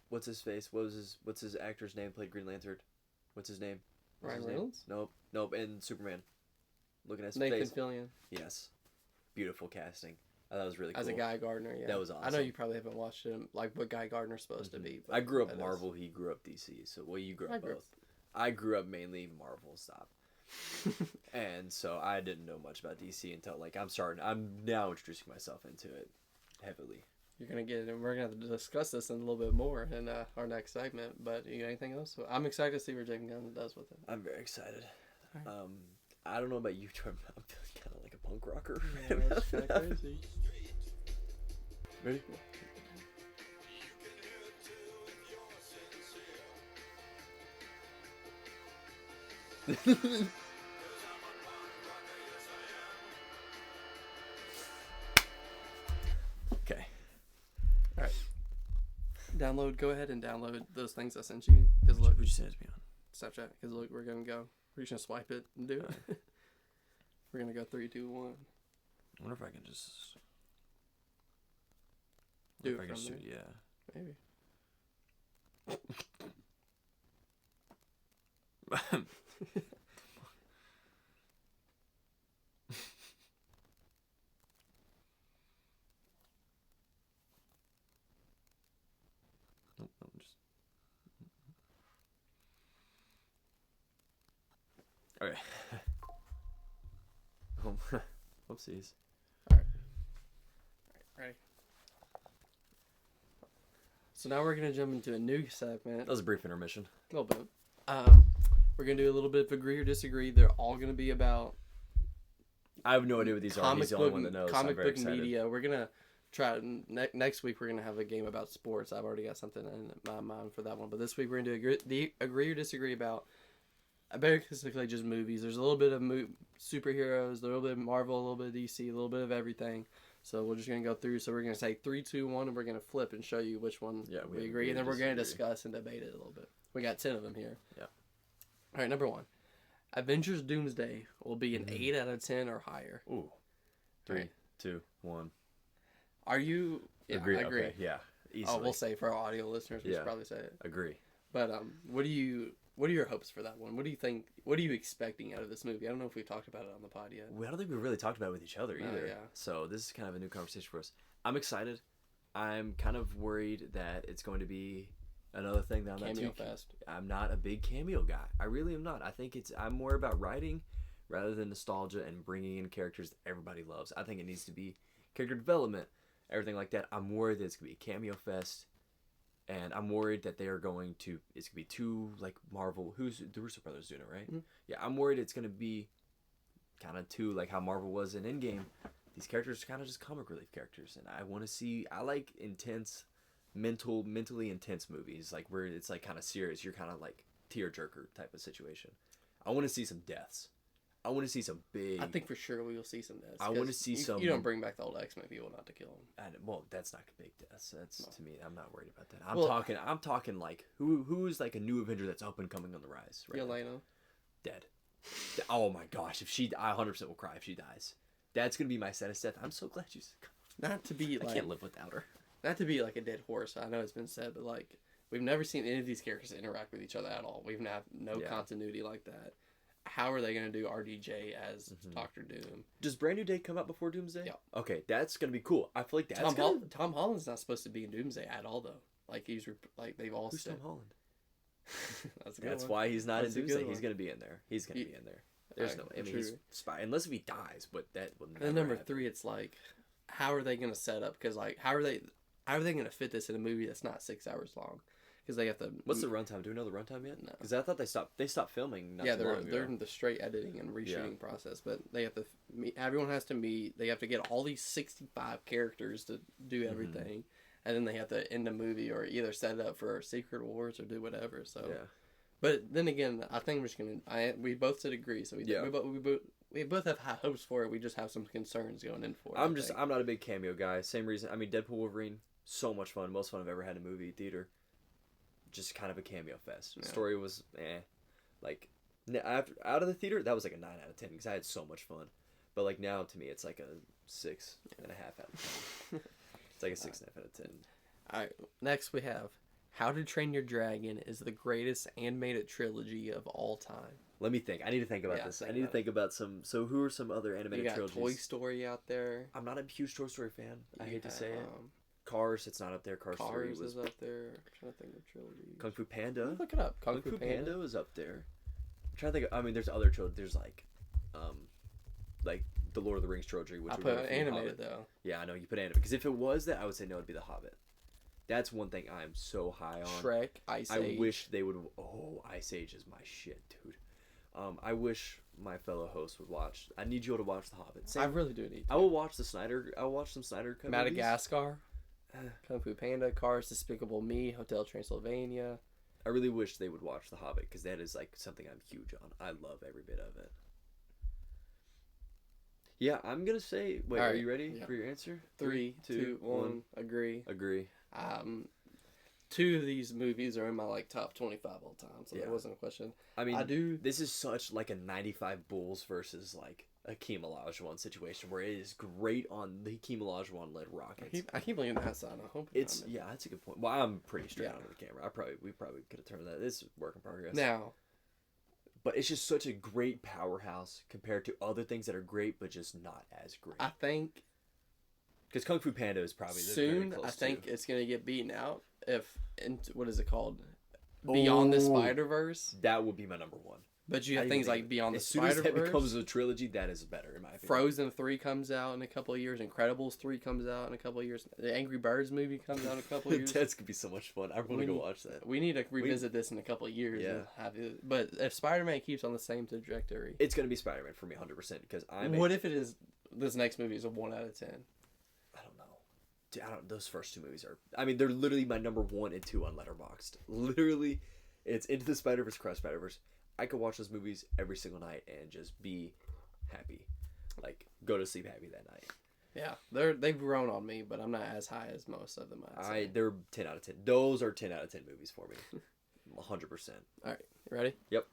What's his face? What's his actor's name? Played Green Lantern. What's his name? Ryan Reynolds? Nope. And Superman. Looking at his Nathan face. Fillion. Yes. Beautiful casting. I thought it was really cool. As a Guy Gardner, yeah. That was awesome. I know you probably haven't watched him, like what Guy Gardner's supposed to be. But I grew up Marvel. He grew up DC. So you grew up both. I grew up mainly Marvel. Stop. And so I didn't know much about DC until I'm now introducing myself into it heavily. You're gonna get it, and we're gonna have to discuss this in a little bit more in our next segment. But you got anything else? I'm excited to see what James Gunn does with it. I'm very excited. Right. I don't know about you, Jordan. I'm feeling kind of like a punk rocker. Yeah, that's kind of crazy. Ready? Okay. All right. Go ahead and download those things I sent you. Cause look, What'd you send it to me on? Snapchat. Because look, we're just gonna swipe it and do it. We're gonna go 3, 2, 1. I wonder if I can just Do if it I can from just there. yeah. Maybe. Nope, just okay. Whoopsies. Ready. So now we're gonna jump into a new segment. That was a brief intermission. A little bit. We're gonna do a little bit of agree or disagree. They're all gonna be about I have no idea what these are. He's the only one that knows. Comic I'm very book excited. media. We're gonna try next week. We're gonna have a game about sports. I've already got something in my mind for that one. But this week we're gonna do agree or disagree about basically just movies. There's a little bit of superheroes, a little bit of Marvel, a little bit of DC, a little bit of everything. So we're just gonna go through. So we're gonna say 3, 2, 1, and we're gonna flip and show you which one we agree, and then we're gonna discuss and debate it a little bit. We got 10 of them here. Yeah. All right, number 1. Avengers Doomsday will be an 8 out of 10 or higher. Ooh. 3, Right. 2, 1. Are you? Yeah, Agree. I agree. Okay, yeah. Easily. Oh, we'll say for our audio listeners, we should probably say it. Agree. But what are your hopes for that one? What do you think? What are you expecting out of this movie? I don't know if we've talked about it on the pod yet. I don't think we've really talked about it with each other either. Yeah. So this is kind of a new conversation for us. I'm excited. I'm kind of worried that it's going to be another thing that I'm not a big cameo guy. I really am not. I think I'm more about writing rather than nostalgia and bringing in characters that everybody loves. I think it needs to be character development, everything like that. I'm worried that it's going to be a cameo fest. And I'm worried that they are going to. It's gonna be too like Marvel. Who's the Russo brothers doing it, right? Mhm. Yeah, I'm worried it's gonna be kind of too like how Marvel was in Endgame. These characters are kind of just comic relief characters, and I want to see. I like intense, mentally intense movies, like where it's like kind of serious. You're kind of like tearjerker type of situation. I want to see some deaths. I want to see some big. I think for sure we will see some deaths. I want to 'cause see you, some. You don't bring back the old X-Men people not to kill them. Well, that's not big deaths. That's No. to me. I'm not worried about that. I'm Well, talking. I'm talking like who is like a new Avenger that's up and coming on the rise. Right now? Yelena. Dead. Oh my gosh! If she, I 100% will cry if she dies. That's gonna be my saddest death. I'm so glad she's. Not to be I like can't live without her. not to be like a dead horse. I know it's been said, but like we've never seen any of these characters interact with each other at all. We've not no Yeah. continuity like that. How are they going to do RDJ as Doctor Doom? Does Brand New Day come out before Doomsday? Yeah. Okay, that's gonna be cool. I feel like that's Tom Holland's not supposed to be in Doomsday at all though. Like like they've all Who's said. Tom Holland? That's a good That's one. why he's not That's a in good Doomsday. He's one. gonna be in there. He's gonna be in there. There's no. I mean, he's true. spy unless if he dies, but that will never. And number happen. 3, it's like, how are they going to set up? Because like, how are they going to fit this in a movie that's not 6 hours long? Because they have to. What's the runtime? Do we know the runtime yet? No. Because I thought they stopped filming. Not Yeah, too long they're ago. in the straight editing and reshooting process, but they have to meet. Everyone has to meet. They have to get all these 65 characters to do everything, and then they have to end the movie or either set it up for Secret Wars or do whatever. So, Yeah. but then again, I think we're just gonna. We both did agree, so we both have high hopes for it. We just have some concerns going in for it. I'm not a big cameo guy. Same reason. I mean, Deadpool Wolverine, so much fun. Most fun I've ever had in a movie theater. Just kind of a cameo fest. The story was like after out of the theater that was like a 9 out of 10 because I had so much fun. But like now to me it's like a 6.5 out of 10. It's like a 6.5 out of 10. All right. Next we have How to Train Your Dragon is the greatest animated trilogy of all time. Let me think. I need to think about this. I need to think about some. So who are some other You animated got trilogies? Toy Story out there. I'm not a huge Toy Story fan. I hate to say it. Um, Cars, it's not up there. Cars 3 Cars was is up there. I'm trying to think of trilogy. Kung Fu Panda. Look it up. Kung Fu Panda is up there. I'm trying to think. I mean, there's other trilogies. There's like the Lord of the Rings trilogy, which I would put go for animated Hobbit. though. Yeah, I know you put animated because if it was that, I would say no. It'd be The Hobbit. That's one thing I'm so high on. Shrek, Ice Age. I wish they would. Oh, Ice Age is my shit, dude. I wish my fellow hosts would watch. I need you all to watch The Hobbit. I really do need to. I will watch the Snyder. I'll watch some Snyder cut movies. Madagascar, Kung Fu Panda, Cars, Despicable Me, Hotel Transylvania. I really wish they would watch The Hobbit because that is like something I'm huge on. I love every bit of it. Yeah, I'm gonna say. Wait, All are right, you ready yeah. for your answer? 3, 2, 1. Agree. Agree. 2 of these movies are in my like top 25 all time, so Yeah. that wasn't a question. I mean, I do. This is such like a 95 Bulls versus like a Hakeem Olajuwon situation where it is great on the Hakeem Olajuwon led Rockets. I keep looking at that side. I hope It's that's a good point. Well, I'm pretty straight Yeah. on the camera. We probably could have turned that. This is work in progress. now. But it's just such a great powerhouse compared to other things that are great but just not as great. I think Because Kung Fu Panda is probably soon. very close I think to. it's gonna get beaten out if what is it called? Beyond the Oh. Spider-Verse. That would be my number one. But you I have didn't things even like think Beyond the as soon as that Spider-Verse. becomes a trilogy, that is better in my opinion. Frozen 3 comes out in a couple of years. Incredibles 3 comes out in a couple of years. The Angry Birds movie comes out in a couple of years. That's gonna be so much fun. I want to go watch that. We need to revisit this in a couple of years. Yeah. And have it. But if Spider-Man keeps on the same trajectory, It's gonna be Spider-Man for me, 100%. Because what if it is? This next movie is a 1 out of 10. I don't know. Dude, those first 2 movies are. I mean, they're literally my number 1 and 2 on Letterboxd. Literally, it's Into the Spider-Verse, Across Spider-Verse. I could watch those movies every single night and just be happy, like go to sleep happy that night. Yeah, they've grown on me, but I'm not as high as most of them. They're 10 out of 10. Those are 10 out of 10 movies for me, 100%. All right, you ready? Yep.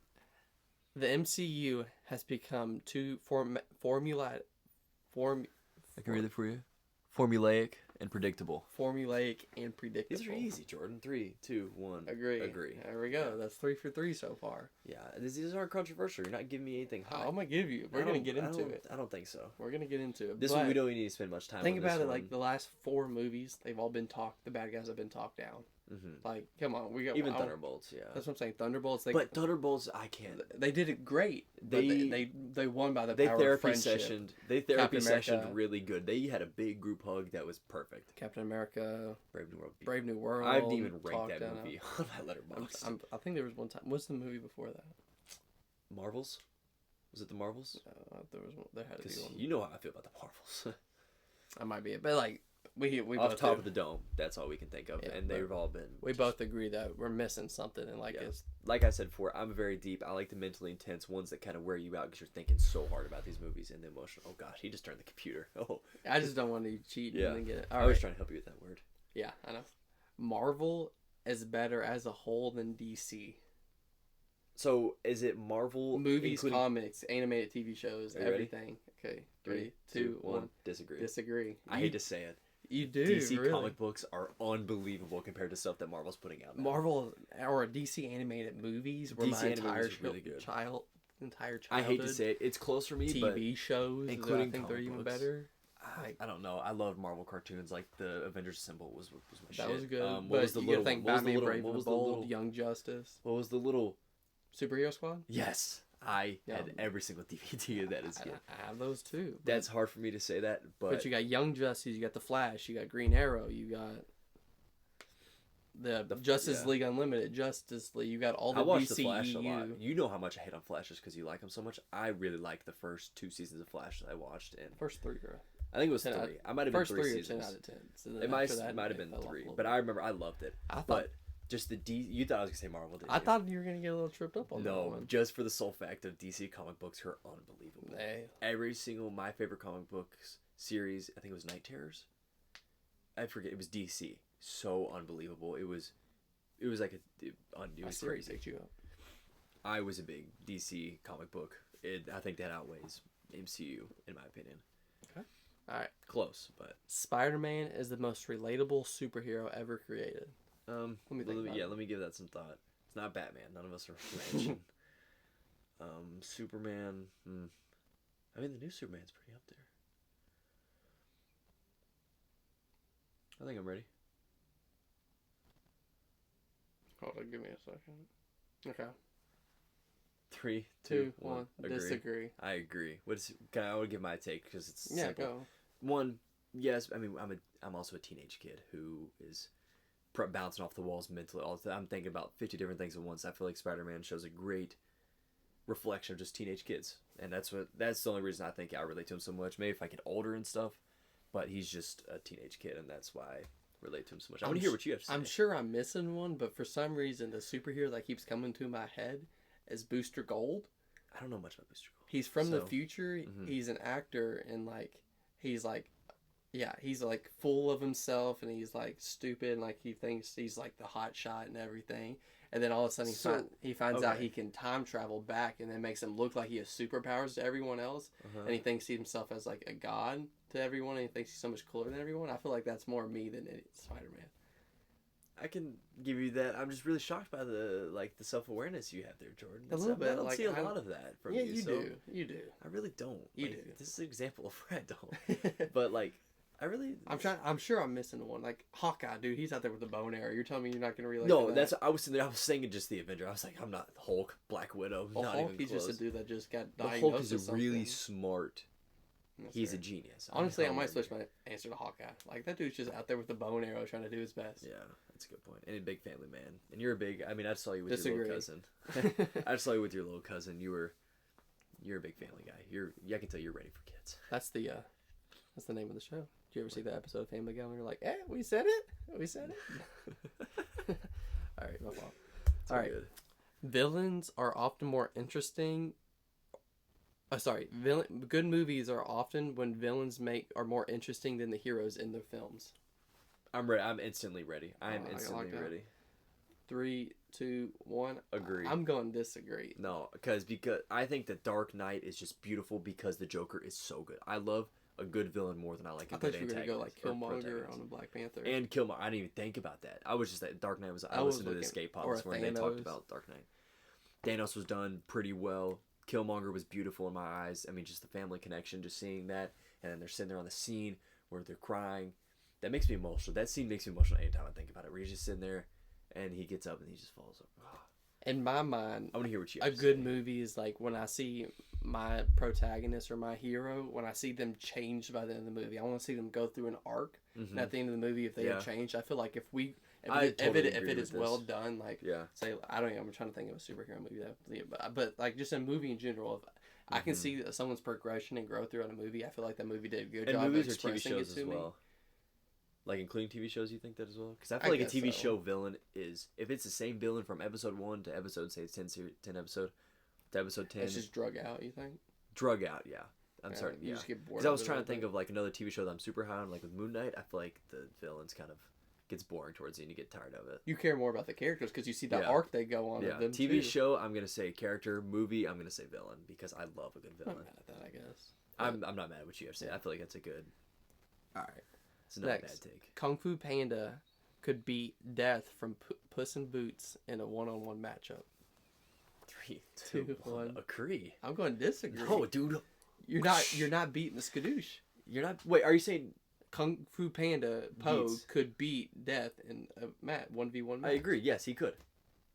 The MCU has become too formulaic for you. Formulaic and predictable. Formulaic and predictable. These are easy, Jordan. 3, 2, 1. Agree. Agree. There we go. That's 3 for 3 so far. Yeah, these aren't controversial. You're not giving me anything hot. I'm gonna give you. We're gonna get into it. I don't think so. We're gonna get into it. This one we don't even need to spend much time. Think on about this it. one. Like the last 4 movies, they've all been talked. The bad guys have been talked down. Like, come on, we got Even Thunderbolts, yeah. That's what I'm saying. Thunderbolts, But Thunderbolts, I can't. They did it great. They won by the They power of therapy friendship. sessioned. They therapy sessioned really good. They had a big group hug that was perfect. Captain America, Brave New World. World. I didn't even rank that movie on my Letterboxd. I think there was one time. What's the movie before that? Marvels? Was it the Marvels? There was one. There had to be one. You know how I feel about the Marvels. I might be, but like we off both top of the dome. That's all we can think of, Yeah, and they've all been. We both agree that we're missing something, and like it's like I said before, I'm very deep. I like the mentally intense ones that kind of wear you out because you're thinking so hard about these movies, and the emotional. Oh gosh, he just turned the computer. Oh, I just don't want to cheat and then get it. I was trying to help you with that word. Yeah, I know. Marvel is better as a whole than DC. So is it Marvel movies, comics, animated TV shows, everything? Ready? Okay, 3, 2, 1. Disagree. I hate to say it. You do. DC really. comic books are unbelievable compared to stuff that Marvel's putting out now. Marvel or DC animated movies were my entire really good. entire childhood. I hate to say it. It's close for me, TV shows, including I think they're even better. I don't know. I love Marvel cartoons. Like the Avengers symbol was my shit. That was good. What was the little thing? Batman, Brave and the Bold, Young Justice. What was the little Superhero Squad? Yes. I had every single DVD of that as a kid. I have those too. That's hard for me to say that, but you got Young Justice, you got the Flash, you got Green Arrow, you got the Justice League Unlimited, Justice League. You got all the I watched DCEU. the Flash a lot. You know how much I hate on Flash just because you like them so much. I really liked the first 2 seasons of Flash that I watched. And first 3, bro. I think it was 3. I might have been 3 seasons. 10 out of 10. So it might have been 3, but I remember I loved it. But just you thought I was gonna say Marvel, didn't you? I thought you were gonna get a little tripped up on that one. No, just for the sole fact of DC comic books are unbelievable. Every single my favorite comic books series, I think it was Night Terrors. I forget, it was DC. So unbelievable. It was like it was crazy. You up. I was a big DC comic book. I think that outweighs MCU in my opinion. Okay. All right. Close, but Spider-Man is the most relatable superhero ever created. Let me give that some thought. It's not Batman. None of us are mentioned. Superman. I mean, the new Superman's pretty up there. I think I'm ready. Hold on, give me a second. Okay. 3, 2, 1. Disagree. I agree. I would give my take because it's simple. Go. One, yes. I mean, I'm also a teenage kid who is bouncing off the walls mentally all the time. I'm thinking about 50 different things at once. I feel like Spider-Man shows a great reflection of just teenage kids, and that's the only reason I think I relate to him so much. Maybe if I get older and stuff, but he's just a teenage kid, and that's why I relate to him so much. I want to hear what you have to say. I'm sure I'm missing one, but for some reason, the superhero that keeps coming to my head is Booster Gold. I don't know much about Booster Gold. He's from the future. He's an actor, and he's full of himself, and he's like stupid, and like he thinks he's like the hot shot and everything. And then all of a sudden he finds out he can time travel back, and then makes him look like he has superpowers to everyone else. And he thinks he himself as like a god to everyone, and he thinks he's so much cooler than everyone. I feel like that's more me than Spider-Man. I can give you that. I'm just really shocked by the self-awareness you have there, Jordan. A little bit. I don't see a lot of that from you. Yeah, you do. I really don't. You do. This is an example of where I don't. But I'm sure I'm missing one. Like Hawkeye, dude, he's out there with the bow and arrow. You're telling me you're not gonna relate? No, to that? I was thinking just the Avenger. I was like, I'm not Hulk, Black Widow. Well, not Hulk, even he's close. just a dude that just got diagnosed. Hulk is with a really something. smart. He's a genius. Honestly, I might switch my answer to Hawkeye. Like that dude's just out there with the bow and arrow trying to do his best. Yeah, that's a good point. And a big family man. And you're a big. I mean, I saw you with Disagree. your little cousin. I saw you with your little cousin. You're a big family guy. I can tell you're ready for kids. That's the name of the show. Did you ever see that episode of Family Guy when you're like, we said it? We said it? All right, my fault. All right. Good. Villains are often more interesting. Good movies are often when villains are more interesting than the heroes in their films. I'm ready. I'm instantly ready. I am instantly ready. 3, 2, 1. Agree. I'm going to disagree. No, because I think the Dark Knight is just beautiful because the Joker is so good. I love a good villain more than I like a good antagonist. I thought you were going to go like Killmonger on the Black Panther. And Killmonger. I didn't even think about that. I was just that Dark Knight was... I listened to the Escape Pod this morning. They talked about Dark Knight. Thanos was done pretty well. Killmonger was beautiful in my eyes. I mean, just the family connection, just seeing that. And then they're sitting there on the scene where they're crying. That makes me emotional. That scene makes me emotional anytime I think about it. Where you're just sitting there and he gets up and he just falls over. In my mind, I want to hear what you a have to good say. movie is like when I see my protagonist or my hero, when I see them changed by the end of the movie. I want to see them go through an arc. Mhm. And at the end of the movie, if they have changed, I feel like if Totally it agree is with well this. done, like Yeah. say I don't know, I'm trying to think of a superhero movie but like just a movie in general. If I can see someone's progression and growth throughout a movie, I feel like that movie did a good And job of movies or TV expressing shows it to as me. well. Like including TV shows, you think that as well? Because I I feel like a guess TV so. show villain is if it's the same villain from episode 1 to episode say it's 10 episode to episode 10. It's just drug out. You think? Drug out, yeah. I'm Yeah, sorry, you yeah. just get bored Because I of was it a trying to little think bit. of like another TV show that I'm super high on, like with Moon Knight. I feel like the villains kind of gets boring towards the end. You get tired of it. You care more about the characters because you see the Yeah. arc they go on. Yeah, Of them TV too. show I'm gonna say character, movie I'm gonna say villain because I love a good I'm not villain. mad at that, I guess. I'm not mad at what you have to say. I feel like that's a good. All right. It's not a Next. bad take. Kung Fu Panda could beat Death from Puss in Boots in a one-on-one matchup. 3, 2, 2, 1. 1. Agree. I'm going to disagree. No, dude. You're not beating the Skadoosh. You're not. Wait, are you saying? Kung Fu Panda Poe Beats. could beat Death in a 1v1 match. I agree. Yes, he could.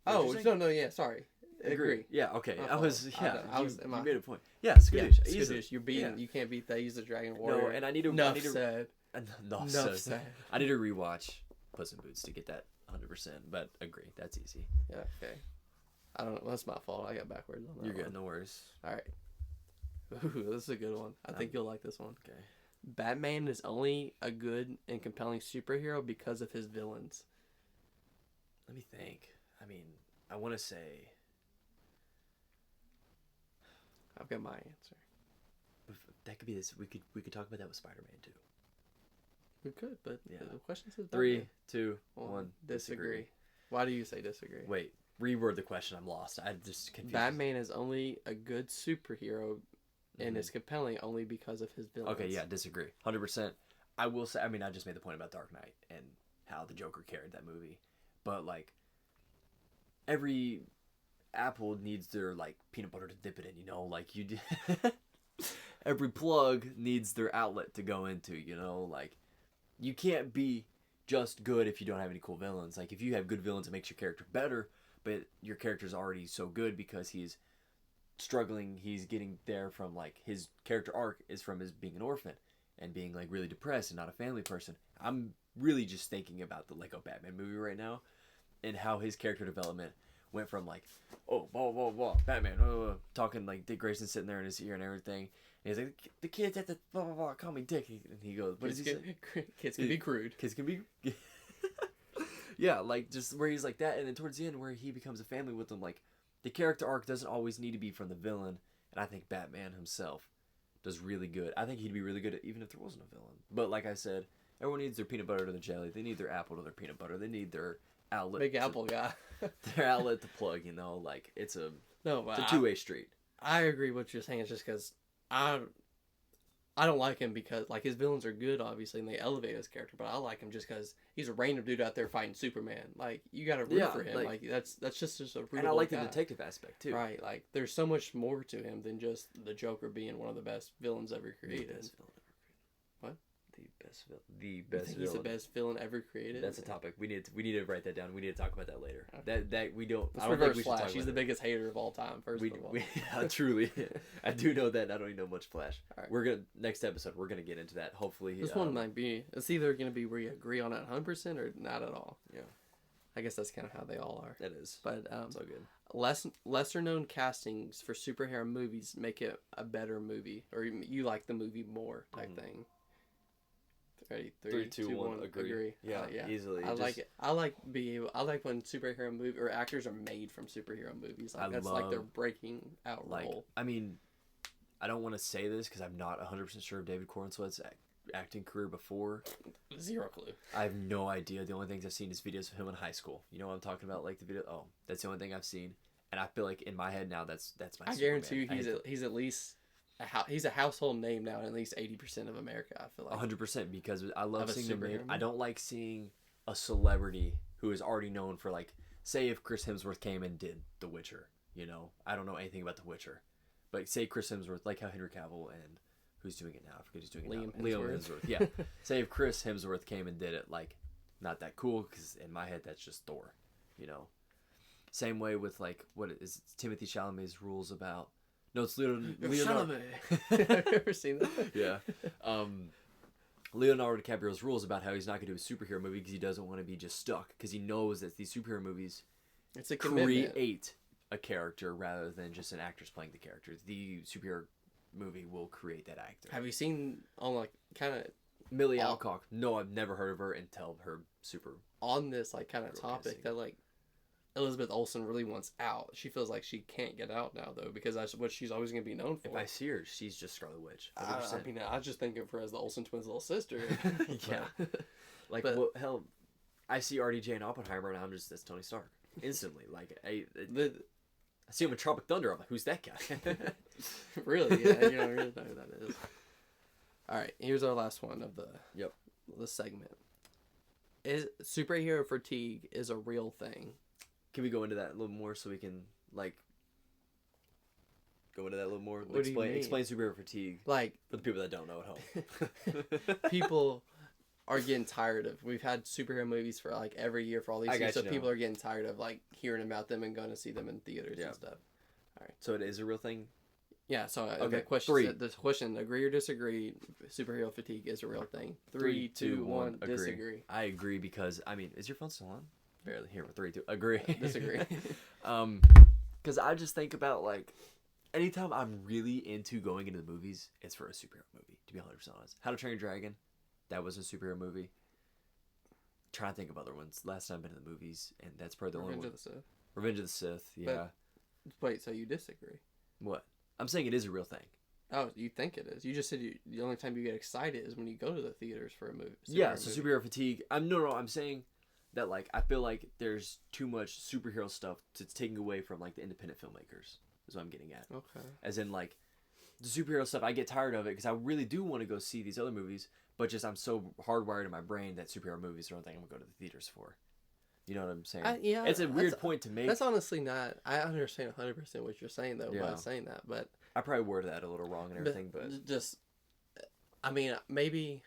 Oh no, yeah, sorry. Agree. Yeah. Okay. My I was. fault. Yeah. I was- you, am you I- made a point. Yeah. Yeah, Skadoosh. easily. Skadoosh. You're beating. Yeah. You can't beat that. He's a Dragon Warrior. No, and I need to. Enough I need to, said. Enough Enough said. said. I need to rewatch Puss in Boots to get that 100%. But agree. That's easy. Yeah. Okay. I don't know. That's my fault. I got backwards on that. You're one. good. No worries. All right. Ooh, this is a good one. I think you'll like this one. Okay. Batman is only a good and compelling superhero because of his villains. Let me think. I mean, I want to say. I've got my answer. That could be this. We could talk about that with Spider-Man too. We could, but Yeah. the question says 3, 2, Batman. 1. Disagree. Why do you say disagree? Wait. Reword the question. I'm lost. I just confused. Batman is only a good superhero and Mhm. is compelling only because of his villains. Okay, yeah, disagree. 100%. I will say, I mean, I just made the point about Dark Knight and how the Joker carried that movie. But, like, every apple needs their, like, peanut butter to dip it in, you know? Like, you do. Every plug needs their outlet to go into, you know? Like, you can't be just good if you don't have any cool villains. Like, if you have good villains, it makes your character better, but your character's already so good because he's struggling, he's getting there from, like, his character arc is from his being an orphan and being, like, really depressed and not a family person. I'm really just thinking about the Lego Batman movie right now and how his character development went from, like, oh, blah, blah, blah, Batman, talking, like, Dick Grayson sitting there in his ear and everything. And he's like, the kids at the blah, blah, blah, call me Dick. And he goes, what does he say? Kids can be crude. Kids can be... Yeah, like, just where he's like that, and then towards the end where he becomes a family with them, like, the character arc doesn't always need to be from the villain, and I think Batman himself does really good. I think he'd be really good even if there wasn't a villain. But like I said, everyone needs their peanut butter to their jelly. They need their apple to their peanut butter. They need their outlet. Big Apple guy. Their outlet to plug, you know? Like, it's a No, two-way street. I agree with what you're saying. It's just because I don't like him because, like, his villains are good, obviously, and they elevate his character. But I like him just because he's a random dude out there fighting Superman. Like, you got to root Yeah, for him. like- Like that's just a rootable And I like the guy. detective aspect, too. Right, like there's so much more to him than just the Joker being one of the best villains ever The created. best villain ever created. What? The best villain. The You best think villain. he's the best villain ever created? That's a topic. We need to write that down. We need to talk about that later. Okay. That we don't. Let's I don't think reverse we should Flash. talk He's about the it. biggest hater of all time. First of all, Yeah, truly. I do know that. I don't even know much Flash. All right. We're gonna next episode. We're gonna get into that. Hopefully, this one might be. It's either going to be where you agree on it 100% or not at all. Yeah, I guess that's kind of how they all are. that is. But It's all good. lesser known castings for superhero movies make it a better movie, or you like the movie more type thing. Ready? 3, 2, 1. Agree. Yeah, yeah. easily. I like it. I like when superhero movie or actors are made from superhero movies. Like I that's like their love- breaking out Like, role. I mean, I don't want to say this because I'm not 100% sure of David Cornsweet's acting career before. Zero clue. I have no idea. The only things I've seen is videos of him in high school. You know what I'm talking about? Like the video. Oh, that's the only thing I've seen. And I feel like in my head now, that's my. I Superman. guarantee you, he's at least he's a household name now in at least 80% of America. I feel like 100% because I love Of a seeing them. superhero I don't like seeing a celebrity who is already known for, like, say if Chris Hemsworth came and did The Witcher. You know, I don't know anything about The Witcher, but say Chris Hemsworth, like how Henry Cavill and who's doing it now? I forget who's doing it Liam now. Liam Hemsworth. Hemsworth. Yeah. Say if Chris Hemsworth came and did it, like, not that cool because in my head that's just Thor. you know. Same way with like what is Timothy Chalamet's rules about. No, it's Leonardo. Have you ever seen that? Yeah. Leonardo DiCaprio's rules about how he's not going to do a superhero movie because he doesn't want to be just stuck, because he knows that these superhero movies It's a commitment. create a character rather than just an actor's playing the character. The superhero movie will create that actor. Have you seen on like kind of Millie Alcock? No, I've never heard of her until her super. on this like kind of Girl topic casting. that like Elizabeth Olsen really wants out. She feels like she can't get out now though, because that's what she's always going to be known for. If I see her, she's just Scarlet Witch. I 100%. mean, I just think of her as the Olsen twins' little sister. Yeah. Like, But- well, hell, I see RDJ and Oppenheimer, and I'm just, that's Tony Stark. Instantly. Like, I see him in Tropic Thunder, I'm like, who's that guy? Really, yeah, you don't really know who that is. All right, here's our last one of the segment. Is superhero fatigue is a real thing? Can we go into that a little more so we can, like, go into that a little more? What do you mean? Explain superhero fatigue Like for the people that don't know at home. people are getting tired of. We've had superhero movies for like every year for all these I years, got so you people now. are getting tired of like hearing about them and going to see them in theaters Yeah. and stuff. So it is a real thing? Yeah. So Okay, the question: agree or disagree? Superhero fatigue is a real thing. 3, 2, 1. Agree. Disagree. I agree because, I mean, is your phone still on? Barely. Here, 3, 2. Agree. Disagree. Because I just think about, like, anytime I'm really into going into the movies, it's for a superhero movie, to be 100% honest. How to Train Your Dragon, that was a superhero movie. Trying to think of other ones. Last time I've been to the movies, and that's probably the only Revenge one. of the Sith. Revenge of the Sith, yeah. Wait, so you disagree? What? I'm saying it is a real thing. Oh, you think it is? You just said the only time you get excited is when you go to the theaters for a movie. Yeah, so superhero fatigue. I'm saying that, like, I feel like there's too much superhero stuff that's taking away from, like, the independent filmmakers, is what I'm getting at. Okay. As in, like, the superhero stuff, I get tired of it because I really do want to go see these other movies, but just I'm so hardwired in my brain that superhero movies are the only thing I'm going to go to the theaters for. You know what I'm saying? Yeah, it's a weird point to make. That's honestly not. I understand 100% what you're saying though by Yeah. saying that, but I probably worded that a little wrong and everything, but just, I mean, maybe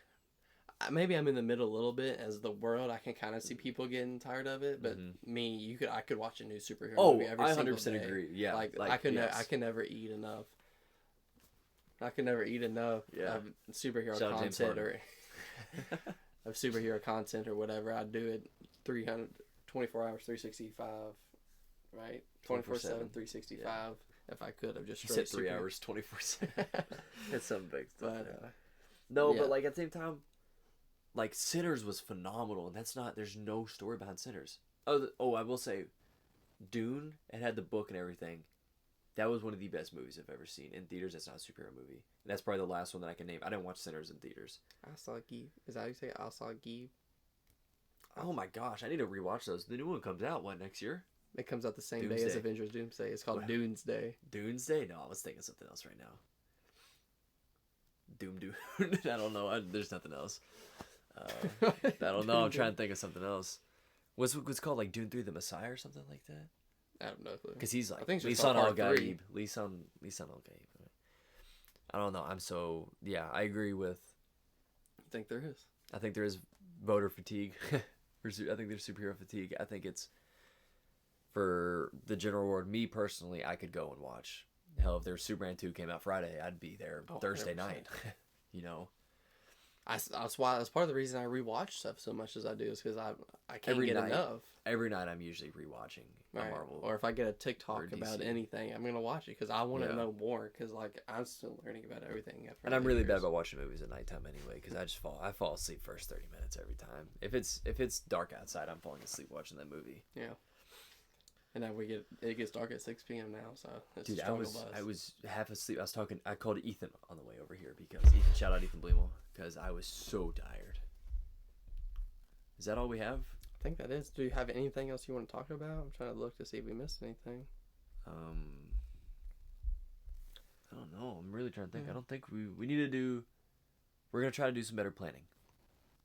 I'm in the middle a little bit. As the world, I can kind of see people getting tired of it, but me, I could watch a new superhero movie every I single 100% day. agree. Yeah, like I can yes. never eat enough. I can never eat enough Yeah. of superhero Shout out James content Harden. or of superhero content or whatever. I'd do it 24 hours, 365, right? 24/7, 365. Yeah. If I could have just You straight said 3 superhero. hours, 24/7. It's some big stuff. But No, yeah. but like at the same time, like Sinners was phenomenal, and there's no story behind Sinners. Oh, I will say, Dune, it had the book and everything. That was one of the best movies I've ever seen in theaters. That's not a superhero movie. And that's probably the last one that I can name. I didn't watch Sinners in theaters. Asagi, is that how you say it? Asagi? Oh my gosh, I need to rewatch those. The new one comes out next year? It comes out the same day as Doomsday. Avengers Doomsday. It's called Wow. Doomsday. Doomsday? No, I was thinking something else right now. Dune. I don't know. There's nothing else. I don't know. I'm trying to think of something else. What's it called? Like Dune 3 The Messiah or something like that? I have no clue. Because he's like I think it's just Lisan called Al Part 3. Gaib. Lisan Al Gaib. I don't know. I agree with. You think there is? I think there is voter fatigue. I think there's superhero fatigue. I think it's for the general world. Me personally, I could go and watch. Hell, if there's Superman 2 came out Friday, I'd be there Thursday 100%. night. You know, That's part of the reason I rewatch stuff so much as I do is because I can't Every get night. enough. every night I'm usually rewatching a Right. Marvel. Or if I get a or TikTok about DC. anything, I'm gonna watch it because I want to Yeah. know more. Because like I'm still learning about everything. After And all I'm the really bad years. about watching movies at nighttime anyway, because I fall asleep first 30 minutes every time. If it's dark outside, I'm falling asleep watching that movie. Yeah. And now it gets dark at 6 p.m. now, so it's Dude, a I struggle was half asleep. I called Ethan on the way over here because Ethan, shout out Ethan Bleemel, because I was so tired. Is that all we have? I think that is. Do you have anything else you want to talk about? I'm trying to look to see if we missed anything. I don't know. I'm really trying to think. Yeah. I don't think we need to do. We're gonna try to do some better planning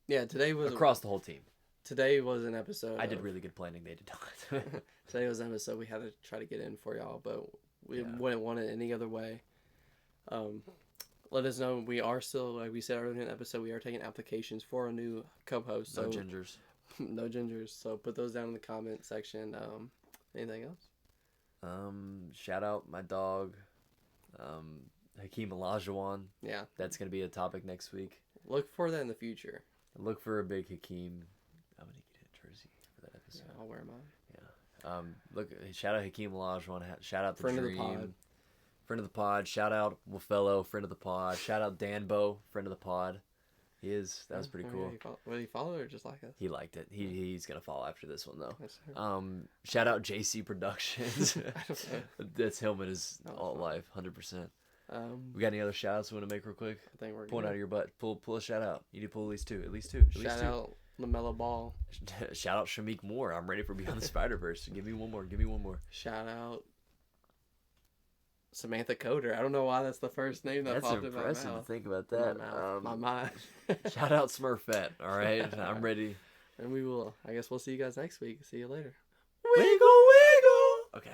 Yeah, today was across the whole team. Today was an episode. I did of- really good planning. They did not. Today was an episode we had to try to get in for y'all, but we Yeah. wouldn't want it any other way. Let us know. We are still, like we said earlier in the episode, we are taking applications for a new co-host. No So gingers. No gingers. So put those down in the comment section. Anything else? Shout out my dog, Hakeem Olajuwon. Yeah. That's gonna be a topic next week. Look for that in the future. Look for a big Hakeem. I'm gonna get a jersey for that episode. Yeah, I'll wear mine. Look, shout out Hakeem Olajuwon. Shout out the Friend of the Dream. pod. Friend of the pod. Shout out Wafello, friend of the pod. Shout out Danbo, friend of the pod. He is. That was pretty cool. Did he follow or just like us? He liked it. He's gonna follow after this one though. Yes, sir. Shout out JC Productions. I don't know. That's him in his Oh, alt fine. life, 100%. Um, We got any other shout outs we want to make real quick? I think we're Point good. out of your butt. Pull a shout out. You need to pull at least two. At least two. Shout out LaMelo Ball. Shout out Shamik Moore. I'm ready for Beyond the Spider-Verse. Give me one more. Shout out Samantha Coder. I don't know why that's the first name that That's popped in my impressive to mouth. think about My that. mouth. My mind. Shout out Smurfette. All right, I'm ready. And we will. I guess we'll see you guys next week. See you later. Wiggle, wiggle. Okay.